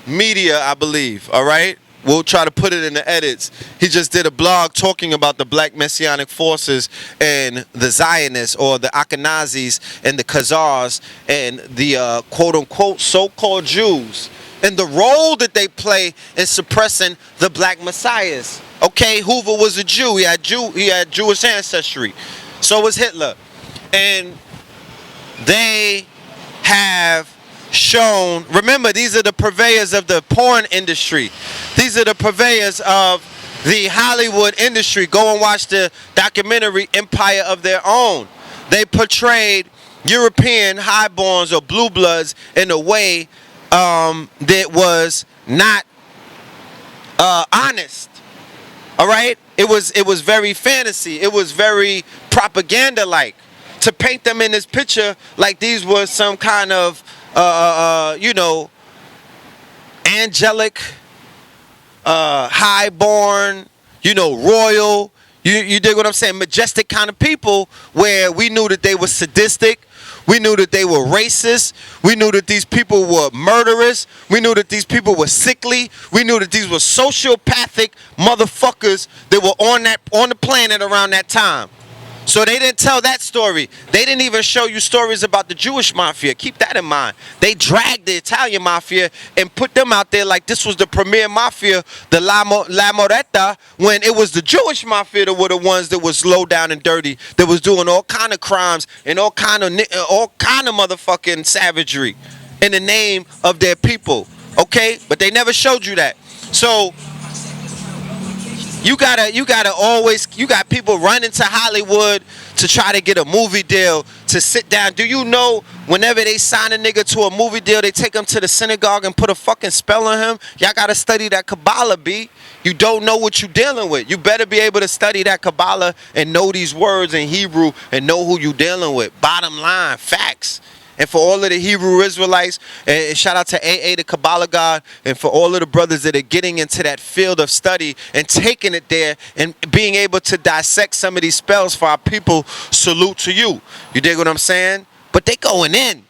Media, I believe. All right? We'll try to put it in the edits. He just did a blog talking about the black messianic forces and the Zionists, or the Ashkenazis and the Khazars and the quote-unquote so-called Jews, and the role that they play in suppressing the black messiahs. Okay, Hoover was a Jew. He had Jewish ancestry. So was Hitler. And they have shown, remember, these are the purveyors of the porn industry. These are the purveyors of the Hollywood industry. Go and watch the documentary Empire of Their Own. They portrayed European highborns or blue bloods in a way that was not honest. All right, it was very fantasy. It was very propaganda like, to paint them in this picture like these were some kind of angelic, highborn, royal. You dig what I'm saying? Majestic kind of people, where we knew that they were sadistic. We knew that they were racist. We knew that these people were murderous. We knew that these people were sickly. We knew that these were sociopathic motherfuckers that were on the planet around that time. So they didn't tell that story. They didn't even show you stories about the Jewish mafia. Keep that in mind. They dragged the Italian mafia and put them out there like this was the premier mafia, the La Moretta, when it was the Jewish mafia that were the ones that was low down and dirty, that was doing all kind of crimes and all kind of motherfucking savagery in the name of their people. Okay? But they never showed you that. So you got people running to Hollywood to try to get a movie deal, to sit down. Do you know whenever they sign a nigga to a movie deal, they take him to the synagogue and put a fucking spell on him? Y'all gotta study that Kabbalah, B. You don't know what you're dealing with. You better be able to study that Kabbalah and know these words in Hebrew and know who you dealing with. Bottom line, facts. And for all of the Hebrew Israelites, and shout out to AA, the Kabbalah God, and for all of the brothers that are getting into that field of study and taking it there and being able to dissect some of these spells for our people, salute to you. You dig what I'm saying? But they going in.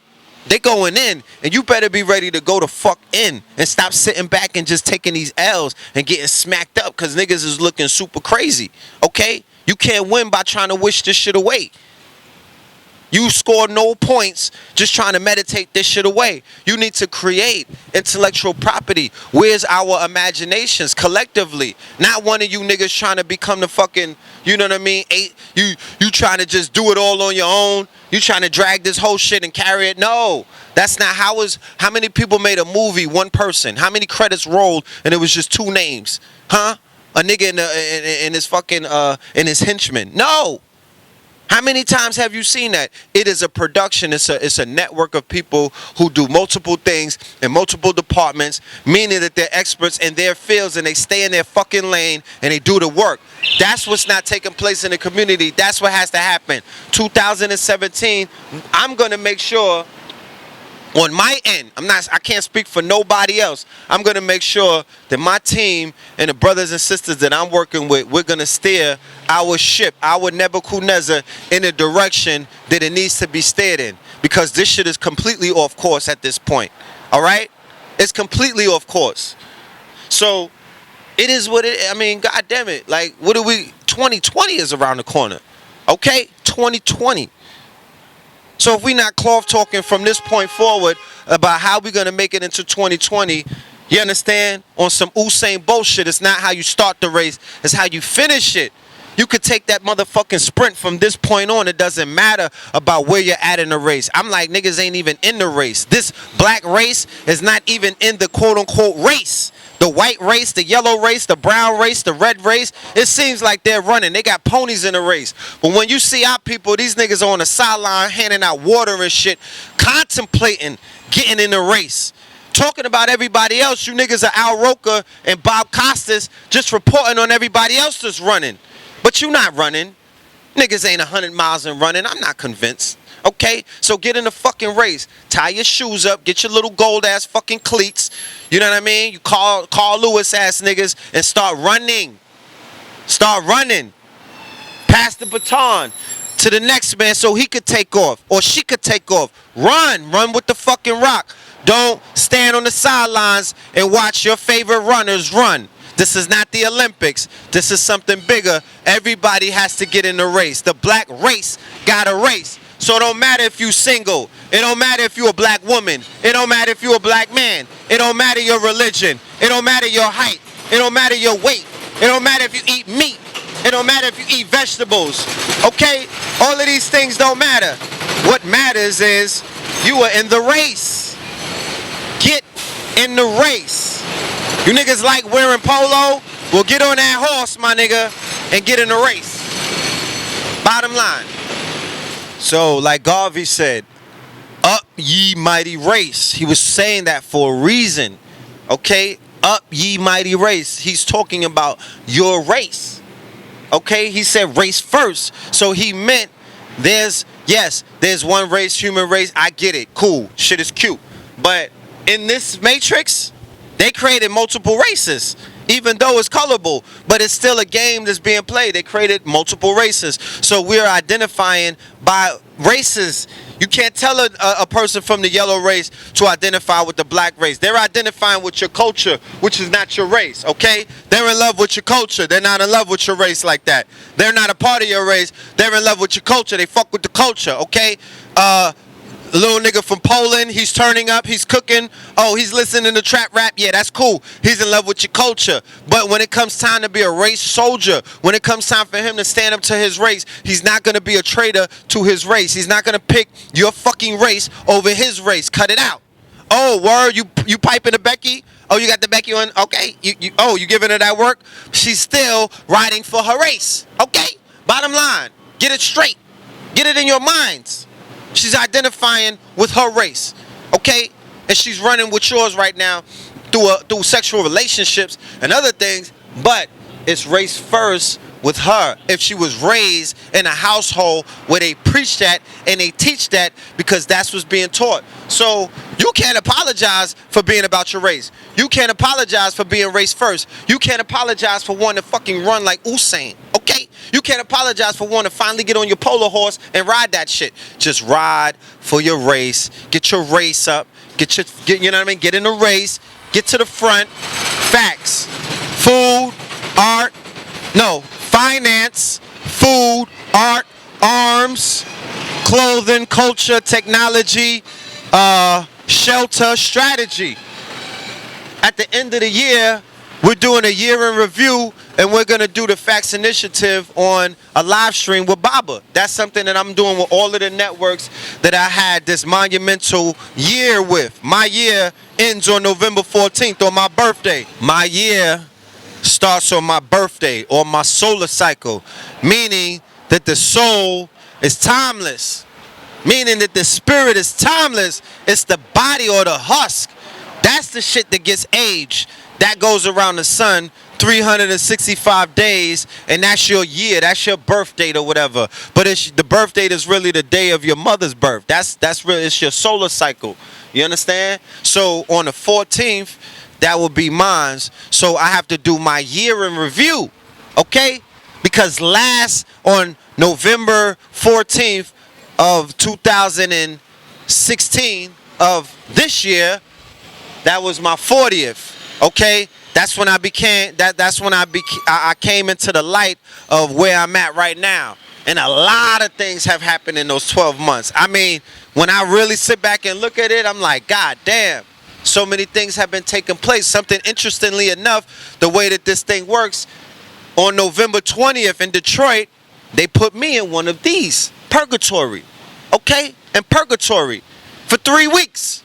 They going in. And you better be ready to go the fuck in and stop sitting back and just taking these L's and getting smacked up because niggas is looking super crazy. Okay? You can't win by trying to wish this shit away. You score no points just trying to meditate this shit away. You need to create intellectual property. Where's our imaginations collectively? Not one of you niggas trying to become the fucking, you know what I mean? You trying to just do it all on your own. You trying to drag this whole shit and carry it. No, that's not how many people made a movie, one person? How many credits rolled and it was just two names? Huh? A nigga in his fucking, in his henchman. No. How many times have you seen that? It is a production. It's a network of people who do multiple things in multiple departments, meaning that they're experts in their fields and they stay in their fucking lane and they do the work. That's what's not taking place in the community. That's what has to happen. 2017, I'm going to make sure on my end, I can't speak for nobody else. I'm going to make sure that my team and the brothers and sisters that I'm working with, we're going to steer our ship, our Nebuchadnezzar, in a direction that it needs to be steered in. Because this shit is completely off course at this point. All right? It's completely off course. So, it is what it, God damn it. Like, 2020 is around the corner. Okay? 2020. So if we not cloth talking from this point forward about how we're going to make it into 2020, you understand? On some Usain Bolt shit, it's not how you start the race, it's how you finish it. You could take that motherfucking sprint from this point on. It doesn't matter about where you're at in the race. I'm like, niggas ain't even in the race. This black race is not even in the quote-unquote race. The white race, the yellow race, the brown race, the red race, it seems like they're running. They got ponies in the race. But when you see our people, these niggas are on the sideline handing out water and shit, contemplating getting in the race. Talking about everybody else, you niggas are Al Roker and Bob Costas just reporting on everybody else that's running. But you not running. Niggas ain't 100 miles and running. I'm not convinced. Okay? So get in the fucking race. Tie your shoes up. Get your little gold ass fucking cleats. You know what I mean? You Carl Lewis ass niggas and start running. Start running. Pass the baton to the next man so he could take off. Or she could take off. Run. Run with the fucking rock. Don't stand on the sidelines and watch your favorite runners run. This is not the Olympics. This is something bigger. Everybody has to get in the race. The black race got a race. So it don't matter if you single. It don't matter if you a black woman. It don't matter if you a black man. It don't matter your religion. It don't matter your height. It don't matter your weight. It don't matter if you eat meat. It don't matter if you eat vegetables. Okay? All of these things don't matter. What matters is you are in the race. Get in the race. You niggas like wearing polo? Well, get on that horse, my nigga, and get in the race. Bottom line. So, like Garvey said, up ye mighty race. He was saying that for a reason. Okay? Up ye mighty race. He's talking about your race. Okay, he said race first. So he meant there's one race, human race. I get it. Cool. Shit is cute. But in this matrix, they created multiple races. Even though it's colorable, but it's still a game that's being played. They created multiple races. So we're identifying by races. You can't tell a person from the yellow race to identify with the black race. They're identifying with your culture, which is not your race, okay? They're in love with your culture. They're not in love with your race like that. They're not a part of your race. They're in love with your culture. They fuck with the culture, okay? Little nigga from Poland, he's turning up, he's cooking. Oh, he's listening to trap rap. Yeah, that's cool. He's in love with your culture. But when it comes time to be a race soldier, when it comes time for him to stand up to his race, he's not going to be a traitor to his race. He's not going to pick your fucking race over his race. Cut it out. Oh, word, you piping to Becky? Oh, you got the Becky on? Okay. You giving her that work? She's still riding for her race. Okay? Bottom line, get it straight. Get it in your minds. She's identifying with her race, okay? And she's running with yours right now through sexual relationships and other things, but it's race first with her. If she was raised in a household where they preach that and they teach that, because that's what's being taught. So you can't apologize for being about your race. You can't apologize for being race first. You can't apologize for wanting to fucking run like Usain, okay? You can't apologize for wanting to finally get on your polo horse and ride that shit. Just ride for your race. Get your race up. Get you know what I mean? Get in the race. Get to the front. Facts. Food, art, no, finance, food, art, arms, clothing, culture, technology, shelter, strategy. At the end of the year, we're doing a year in review, and we're going to do the Facts Initiative on a live stream with Baba. That's something that I'm doing with all of the networks that I had this monumental year with. My year ends on November 14th on my birthday. My year starts on my birthday or my solar cycle, meaning that the soul is timeless, meaning that the spirit is timeless. It's the body or the husk. That's the shit that gets aged. That goes around the sun 365 days, and that's your year. That's your birth date or whatever. But the birth date is really the day of your mother's birth. That's really, it's your solar cycle. You understand? So on the 14th, that will be mine. So I have to do my year in review, okay? Because on November 14th of 2016 of this year, that was my 40th, okay? That's when I came into the light of where I'm at right now. And a lot of things have happened in those 12 months. I mean, when I really sit back and look at it, I'm like, God damn, so many things have been taking place. Something interestingly enough, the way that this thing works, on November 20th in Detroit, they put me in one of these, purgatory, okay? In purgatory for 3 weeks.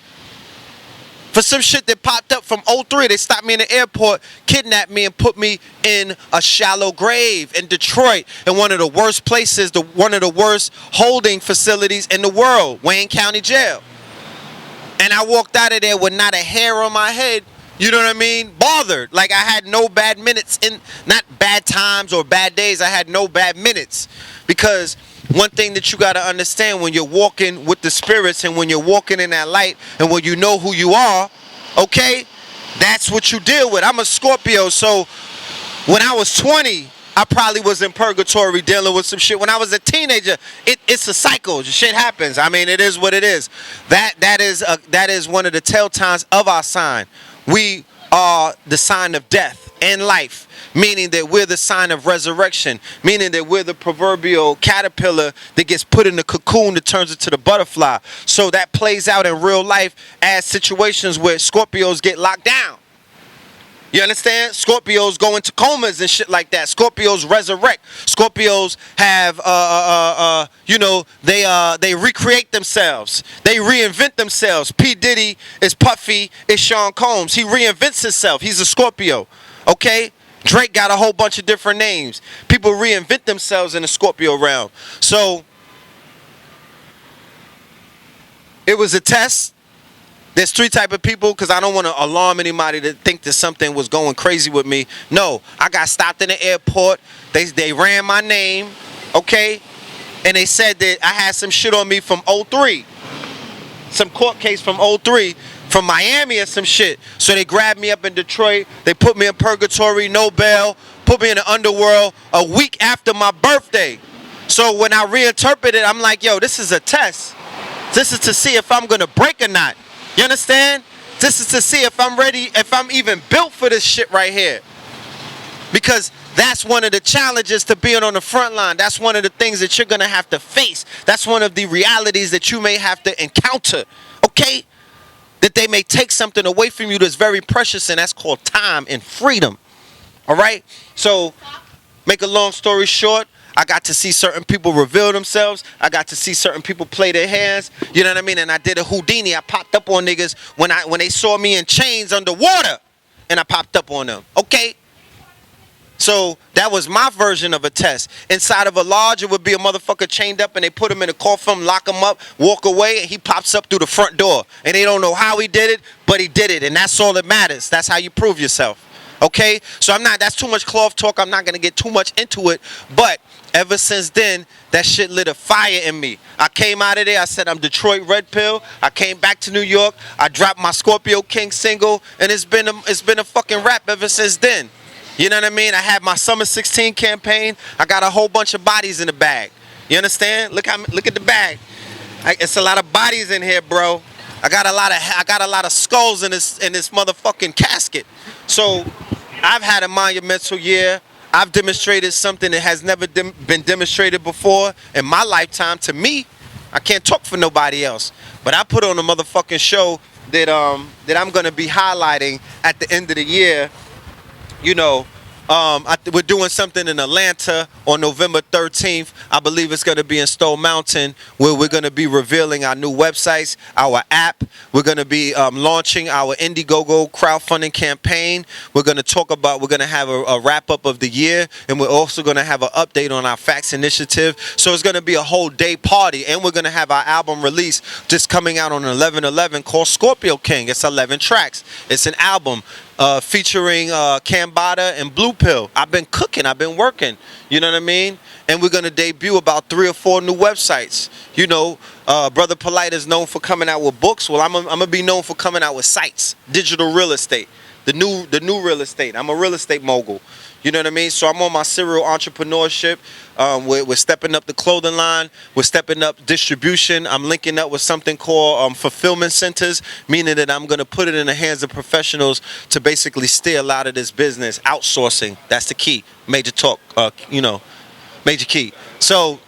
For some shit that popped up from 03, they stopped me in the airport, kidnapped me, and put me in a shallow grave in Detroit, in one of the worst places, one of the worst holding facilities in the world, Wayne County Jail. And I walked out of there with not a hair on my head, you know what I mean, bothered. Like I had no bad minutes, not bad times or bad days, I had no bad minutes. Because one thing that you got to understand when you're walking with the spirits and when you're walking in that light and when you know who you are, okay, that's what you deal with. I'm a Scorpio, so when I was 20, I probably was in purgatory dealing with some shit. When I was a teenager, it's a cycle. Shit happens. I mean, it is what it is. That is one of the telltales of our sign. We are the sign of death and life. Meaning that we're the sign of resurrection, meaning that we're the proverbial caterpillar that gets put in the cocoon that turns into the butterfly. So that plays out in real life as situations where Scorpios get locked down. You understand? Scorpios go into comas and shit like that. Scorpios resurrect. Scorpios have, they recreate themselves. They reinvent themselves. P. Diddy is Puffy, is Sean Combs. He reinvents himself. He's a Scorpio. Okay? Drake got a whole bunch of different names. People reinvent themselves in the Scorpio realm. So it was a test. There's three type of people, because I don't want to alarm anybody to think that something was going crazy with me. No, I got stopped in the airport. They ran my name, okay? And they said that I had some shit on me from '03. Some court case from '03, from Miami or some shit. So they grabbed me up in Detroit. They put me in purgatory, no bail, put me in the underworld a week after my birthday. So when I reinterpret it, I'm like, yo, this is a test. This is to see if I'm going to break or not. You understand? This is to see if I'm ready, if I'm even built for this shit right here. Because that's one of the challenges to being on the front line. That's one of the things that you're going to have to face. That's one of the realities that you may have to encounter. Okay? That they may take something away from you that's very precious, and that's called time and freedom. All right? So, make a long story short, I got to see certain people reveal themselves. I got to see certain people play their hands. You know what I mean? And I did a Houdini. I popped up on niggas when they saw me in chains underwater. And I popped up on them. Okay? So that was my version of a test. Inside of a lodge, it would be a motherfucker chained up, and they put him in a coffin, lock him up, walk away, and he pops up through the front door. And they don't know how he did it, but he did it. And that's all that matters. That's how you prove yourself. Okay? So that's too much cloth talk. I'm not going to get too much into it. But ever since then, that shit lit a fire in me. I came out of there. I said, I'm Detroit Red Pill. I came back to New York. I dropped my Scorpio King single. And it's been a fucking rap ever since then. You know what I mean? I had my Summer 16 campaign. I got a whole bunch of bodies in the bag. You understand? Look at the bag. It's a lot of bodies in here, bro. I got a lot of skulls in this motherfucking casket. So I've had a monumental year. I've demonstrated something that has never been demonstrated before in my lifetime. To me, I can't talk for nobody else. But I put on a motherfucking show that I'm gonna be highlighting at the end of the year. You know, we're doing something in Atlanta on November 13th. I believe it's going to be in Stone Mountain, where we're going to be revealing our new websites, our app. We're going to be launching our Indiegogo crowdfunding campaign. We're going to have a wrap-up of the year, and we're also going to have an update on our Facts Initiative. So it's going to be a whole day party, and we're going to have our album release just coming out on 11/11 called Scorpio King. It's 11 tracks. It's an album. Featuring Cambada and Blue Pill. I've been cooking. I've been working. You know what I mean? And we're going to debut about 3 or 4 new websites. You know, Brother Polite is known for coming out with books. Well, I'm going to be known for coming out with sites. Digital real estate. The new real estate. I'm a real estate mogul. You know what I mean? So I'm on my serial entrepreneurship. We're stepping up the clothing line. We're stepping up distribution. I'm linking up with something called fulfillment centers, meaning that I'm going to put it in the hands of professionals to basically steer a lot of this business. Outsourcing. That's the key. Major talk. Major key. So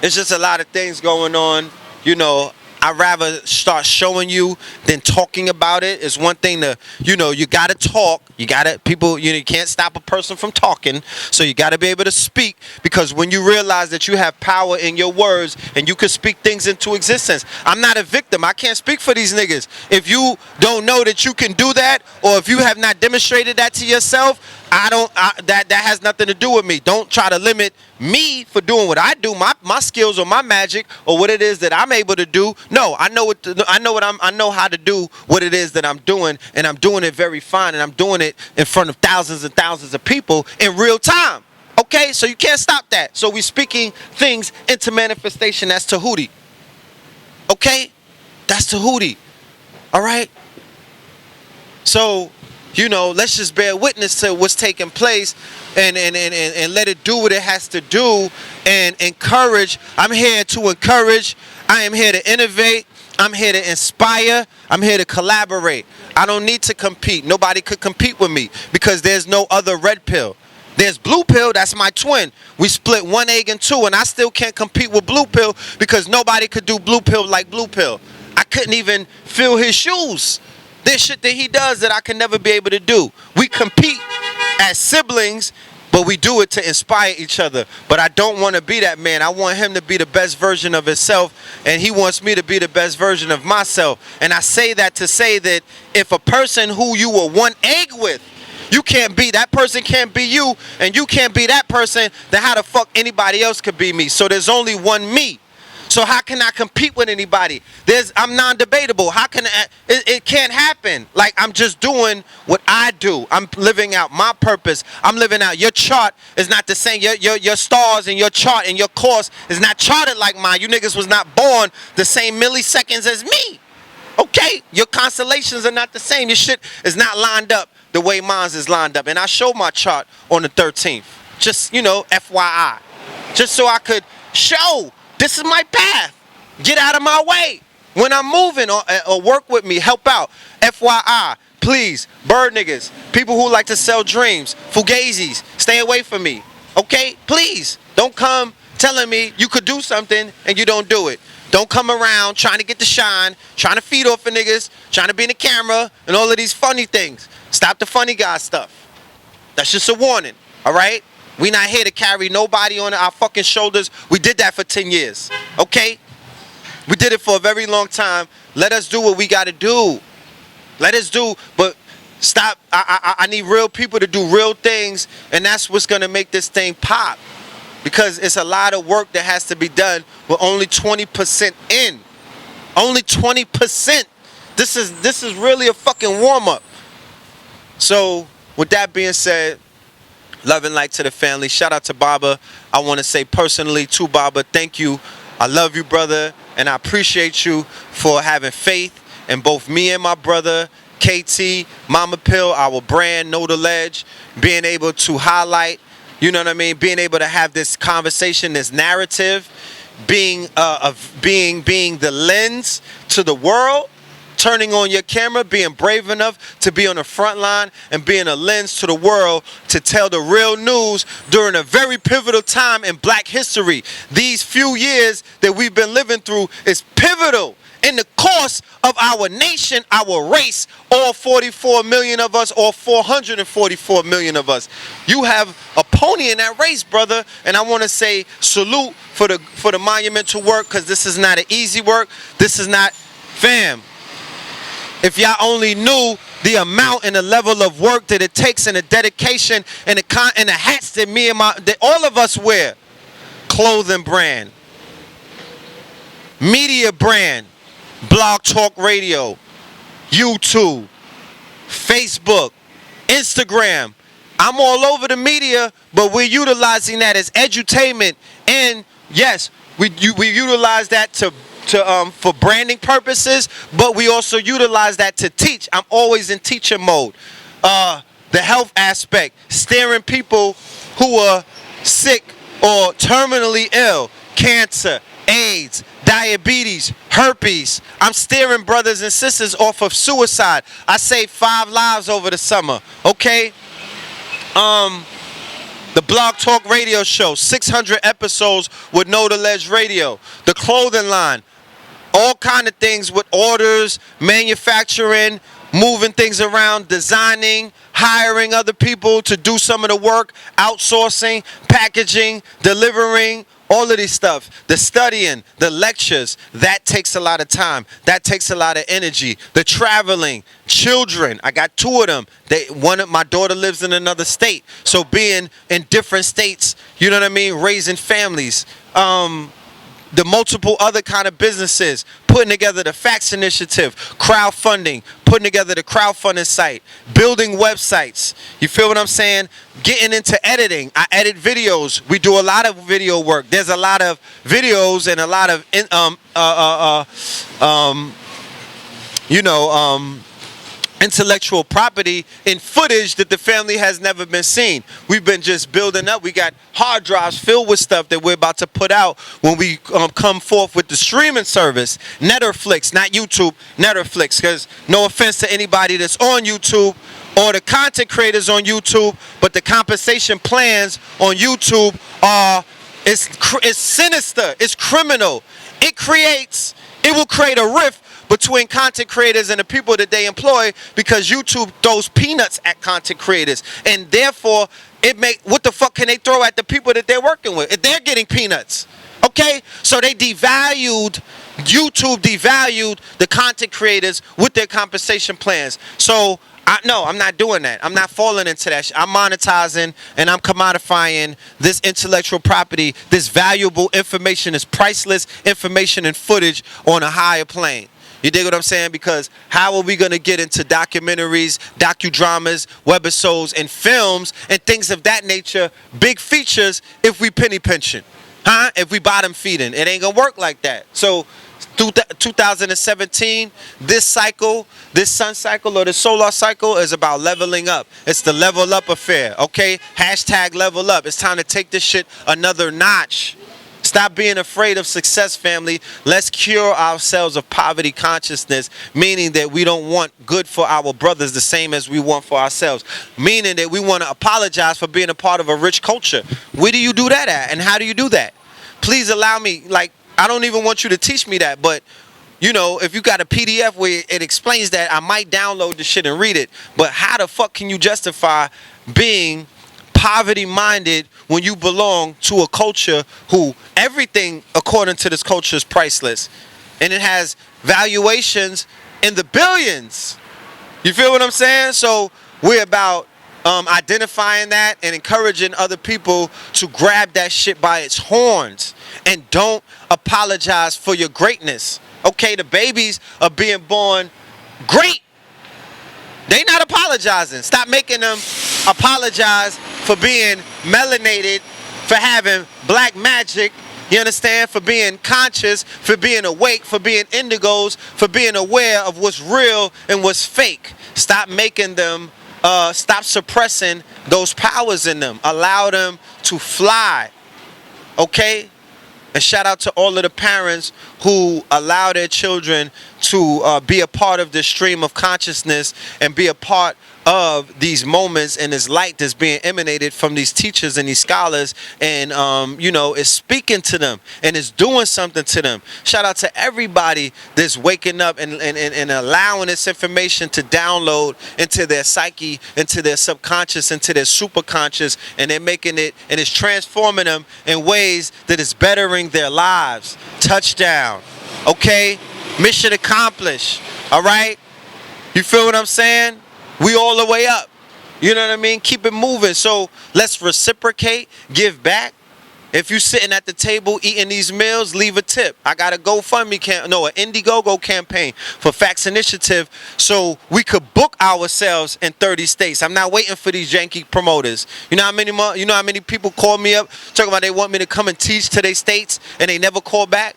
it's just a lot of things going on. You know, I'd rather start showing you than talking about it. It's one thing to, you got to talk. You can't stop a person from talking. So you got to be able to speak, because when you realize that you have power in your words and you can speak things into existence. I'm not a victim. I can't speak for these niggas. If you don't know that you can do that, or if you have not demonstrated that to yourself, that has nothing to do with me. Don't try to limit me for doing what I do, my skills or my magic or what it is that I'm able to do. No, I know how to do what it is that I'm doing, and I'm doing it very fine, and I'm doing it in front of thousands and thousands of people in real time. Okay, so you can't stop that. So we speaking things into manifestation. That's Tahuti. Okay, that's Tahuti. All right. So, let's just bear witness to what's taking place and let it do what it has to do and encourage. I'm here to encourage. I am here to innovate. I'm here to inspire. I'm here to collaborate. I don't need to compete. Nobody could compete with me because there's no other Red Pill. There's Blue Pill, that's my twin. We split one egg in two, and I still can't compete with Blue Pill because nobody could do Blue Pill like Blue Pill. I couldn't even fill his shoes. There's shit that he does that I can never be able to do. We compete as siblings, but we do it to inspire each other. But I don't want to be that man. I want him to be the best version of himself, and he wants me to be the best version of myself. And I say that to say that if a person who you were one egg with, you can't be, that person can't be you, and you can't be that person, then how the fuck anybody else could be me? So there's only one me. So how can I compete with anybody? I'm non-debatable. How can it can't happen? Like, I'm just doing what I do. I'm living out my purpose. I'm living out. Your chart is not the same. Your stars and your chart and your course is not charted like mine. You niggas was not born the same milliseconds as me. Okay? Your constellations are not the same. Your shit is not lined up the way mine's is lined up. And I showed my chart on the 13th. Just, FYI. Just so I could show this is my path. Get out of my way when I'm moving, or work with me, help out. FYI, please, bird niggas, people who like to sell dreams, fugazis, stay away from me. Okay? Please, don't come telling me you could do something and you don't do it. Don't come around trying to get the shine, trying to feed off of niggas, trying to be in the camera, and all of these funny things. Stop the funny guy stuff. That's just a warning, all right? We not here to carry nobody on our fucking shoulders. We did that for 10 years, okay? We did it for a very long time. Let us do what we got to do. Let us do, but stop. I need real people to do real things, and that's what's going to make this thing pop. Because it's a lot of work that has to be done with only 20% in. Only 20%. This is really a fucking warm-up. So, with that being said, love and light to the family. Shout out to Baba. I want to say personally to Baba, thank you. I love you, brother, and I appreciate you for having faith in both me and my brother, KT, Mama Pill, our brand, Know the Ledge, being able to highlight, you know what I mean, being able to have this conversation, this narrative, being the lens to the world. Turning on your camera, being brave enough to be on the front line and being a lens to the world to tell the real news during a very pivotal time in black history. These few years that we've been living through is pivotal in the course of our nation, our race, all 44 million of us, all 444 million of us. You have a pony in that race, brother, and I want to say salute for the monumental work, because this is not an easy work. This is not, fam. If y'all only knew the amount and the level of work that it takes, and the dedication and the hats that that all of us wear. Clothing brand, media brand, blog talk radio, YouTube, Facebook, Instagram. I'm all over the media, but we're utilizing that as edutainment, and yes, we utilize that for branding purposes, but we also utilize that to teach. I'm always in teacher mode. The health aspect, steering people who are sick or terminally ill, cancer, AIDS, diabetes, herpes. I'm steering brothers and sisters off of suicide. I saved 5 lives over the summer, okay? The Blog Talk Radio Show, 600 episodes with Know the Ledge Radio. The clothing line, all kind of things with orders, manufacturing, moving things around, designing, hiring other people to do some of the work, outsourcing, packaging, delivering, all of these stuff. The studying, the lectures, that takes a lot of time. That takes a lot of energy. The traveling, children, I got 2 of them. My daughter lives in another state. So being in different states, you know what I mean, raising families. The multiple other kind of businesses, putting together the Facts Initiative, crowdfunding, putting together the crowdfunding site, building websites. You feel what I'm saying? Getting into editing. I edit videos. We do a lot of video work. There's a lot of videos and a lot of intellectual property in footage that the family has never been seen. We've been just building up. We got hard drives filled with stuff that we're about to put out when we come forth with the streaming service, Netflix, not YouTube, Netflix, because no offense to anybody that's on YouTube or the content creators on YouTube, but the compensation plans on YouTube are, it's sinister, it's criminal. It will create a rift between content creators and the people that they employ, because YouTube throws peanuts at content creators, and therefore what the fuck can they throw at the people that they're working with if they're getting peanuts? Okay, so YouTube devalued the content creators with their compensation plans. So No, I'm not doing that. I'm not falling into that I'm monetizing and I'm commodifying this intellectual property, this valuable information, this priceless information and footage on a higher plane. You dig what I'm saying? Because how are we going to get into documentaries, docudramas, webisodes, and films and things of that nature, big features, if we penny pinching? Huh? If we bottom feeding? It ain't going to work like that. So 2017, this cycle, this sun cycle or the solar cycle is about leveling up. It's the level up affair, okay? Hashtag level up. It's time to take this shit another notch. Stop being afraid of success, family. Let's cure ourselves of poverty consciousness, meaning that we don't want good for our brothers the same as we want for ourselves. Meaning that we want to apologize for being a part of a rich culture. Where do you do that at? And how do you do that? Please allow me, like, I don't even want you to teach me that, but you know, if you got a PDF where it explains that, I might download the shit and read it. But how the fuck can you justify being poverty-minded when you belong to a culture who everything according to this culture is priceless, and it has valuations in the billions? You feel what I'm saying? So we're about identifying that and encouraging other people to grab that shit by its horns and don't apologize for your greatness. Okay, the babies are being born great. They not apologizing. Stop making them apologize for being melanated, for having black magic, you understand, for being conscious, for being awake, for being indigos, for being aware of what's real and what's fake. Stop making them stop suppressing those powers in them. Allow them to fly. Okay? And shout out to all of the parents who allow their children to be a part of this stream of consciousness and be a part of these moments and this light that's being emanated from these teachers and these scholars, and you know, it's speaking to them and it's doing something to them. Shout out to everybody that's waking up and allowing this information to download into their psyche, into their subconscious, into their superconscious, and they're making it, and it's transforming them in ways that is bettering their lives. Touchdown. Okay? Mission accomplished. All right? You feel what I'm saying? We all the way up. You know what I mean? Keep it moving. So let's reciprocate, give back. If you sitting at the table eating these meals, leave a tip. I got a GoFundMe an Indiegogo campaign for Facts Initiative, so we could book ourselves in 30 states. I'm not waiting for these janky promoters. You know how many people call me up talking about they want me to come and teach to their states and they never call back?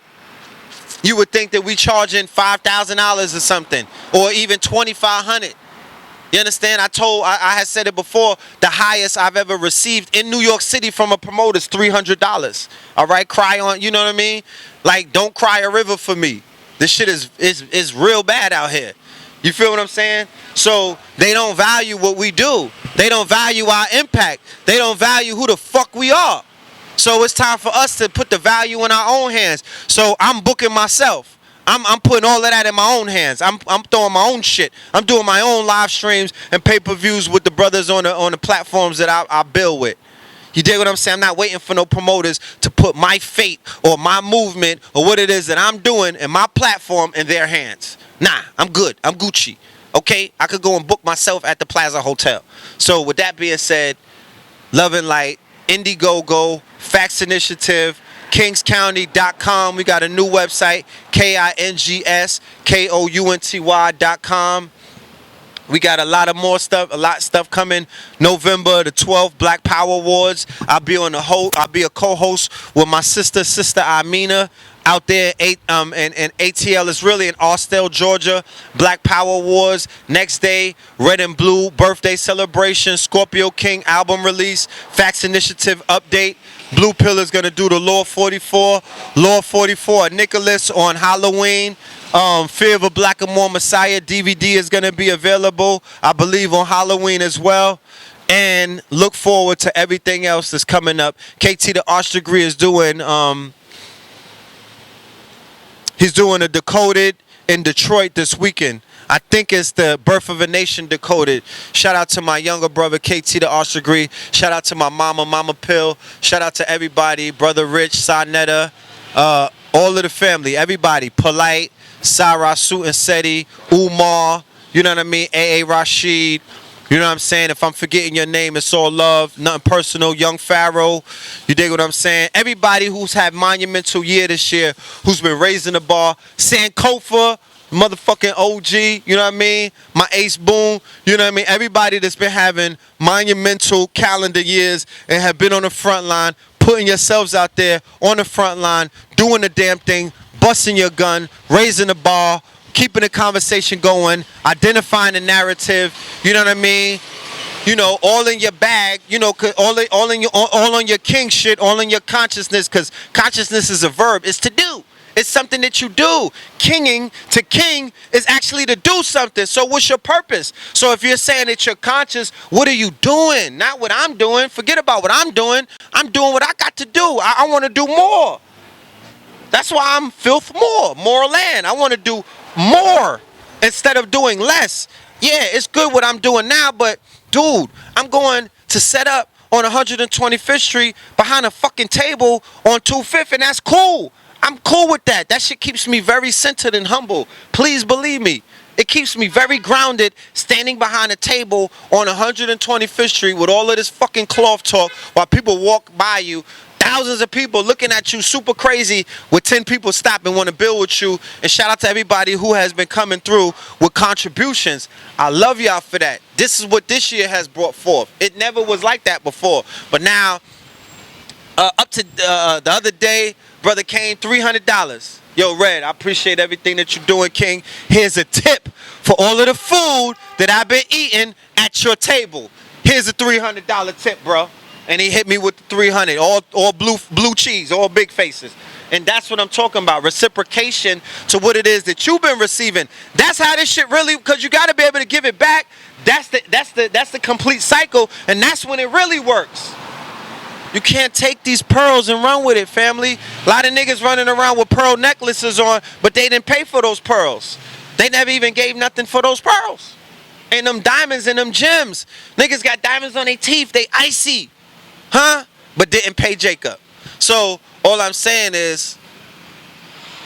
You would think that we charging $5,000 or something, or even $2,500. You understand? I had said it before, the highest I've ever received in New York City from a promoter is $300. All right? Cry on, you know what I mean? Like, don't cry a river for me. This shit is real bad out here. You feel what I'm saying? So they don't value what we do. They don't value our impact. They don't value who the fuck we are. So it's time for us to put the value in our own hands. So I'm booking myself. I'm putting all of that in my own hands. I'm throwing my own shit. I'm doing my own live streams and pay-per-views with the brothers on the platforms that I build with. You dig what I'm saying? I'm not waiting for no promoters to put my fate or my movement or what it is that I'm doing in my platform in their hands. Nah, I'm good. I'm Gucci. Okay? I could go and book myself at the Plaza Hotel. So with that being said, Love and Light, Indiegogo, Facts Initiative, kingscounty.com. We got a new website, KINGSKOUNTY.com. We got a lot of more stuff, stuff coming November the 12th, Black Power Awards. I'll be a co-host with my sister Amina out there in ATL. It's really in Austell, Georgia. Black Power Awards. Next day, Red and Blue birthday celebration, Scorpio King album release, Facts Initiative update. Blue Pill is going to do the Law 44 Nicholas on Halloween. Fear of a Black and More Messiah DVD is going to be available, I believe, on Halloween as well. And look forward to everything else that's coming up. KT the Arch Degree is doing, he's doing a Decoded in Detroit this weekend. I think it's the Birth of a Nation Decoded. Shout out to my younger brother, KT the Arch Degree. Shout out to my Mama Pill. Shout out to everybody, Brother Rich, Sarnetta, all of the family, everybody. Polite, Sarah, Suit and Seti, Umar, You know what I mean? A.A. Rashid. You know what I'm saying? If I'm forgetting your name, it's all love. Nothing personal. Young Pharaoh. You dig what I'm saying? Everybody who's had monumental year this year, who's been raising the bar. Sankofa, motherfucking OG. You know what I mean? My Ace Boone. You know what I mean? Everybody that's been having monumental calendar years and have been on the front line, putting yourselves out there on the front line, doing the damn thing, busting your gun, raising the bar, keeping the conversation going, identifying the narrative, you know what I mean? You know, all in your bag, you know, all on your king shit, all in your consciousness, because consciousness is a verb. It's to do. It's something that you do. Kinging to king is actually to do something. So what's your purpose? So if you're saying that you're conscious, what are you doing? Not what I'm doing. Forget about what I'm doing. I'm doing what I got to do. I want to do more. That's why I'm filth more land. I want to do more instead of doing less. Yeah, it's good what I'm doing now, but dude, I'm going to set up on 125th Street behind a fucking table on 25th, and that's cool. I'm cool with that. That shit keeps me very centered and humble. Please believe me. It keeps me very grounded standing behind a table on 125th Street with all of this fucking cloth talk while people walk by you. Thousands of people looking at you super crazy with 10 people stop and want to build with you. And shout out to everybody who has been coming through with contributions. I love y'all for that. This is what this year has brought forth. It never was like that before. But now, up to the other day, Brother Kane, $300. Yo, Red, I appreciate everything that you're doing, King. Here's a tip for all of the food that I've been eating at your table. Here's a $300 tip, bro. And he hit me with the 300, all blue cheese, all big faces. And that's what I'm talking about, reciprocation to what it is that you've been receiving. That's how this shit really, because you got to be able to give it back. That's the complete cycle, and that's when it really works. You can't take these pearls and run with it, family. A lot of niggas running around with pearl necklaces on, but they didn't pay for those pearls. They never even gave nothing for those pearls. And them diamonds and them gems. Niggas got diamonds on their teeth, they icy. Huh? But didn't pay Jacob. So all I'm saying is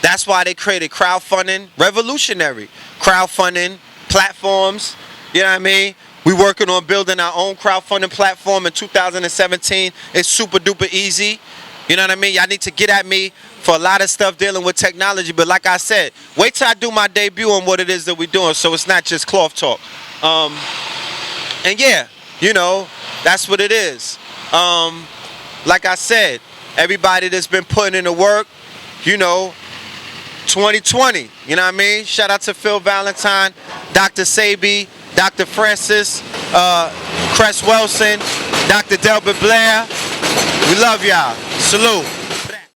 that's why they created crowdfunding, revolutionary crowdfunding platforms. You know what I mean? We working on building our own crowdfunding platform in 2017. It's super duper easy. You know what I mean? Y'all need to get at me for a lot of stuff dealing with technology. But like I said, wait till I do my debut on what it is that we're doing, so it's not just cloth talk. And yeah, you know, that's what it is. Like I said, everybody that's been putting in the work, you know, 2020, you know what I mean? Shout out to Phil Valentine, Dr. Sabi, Dr. Francis, Cress Wilson, Dr. Delbert Blair. We love y'all. Salute.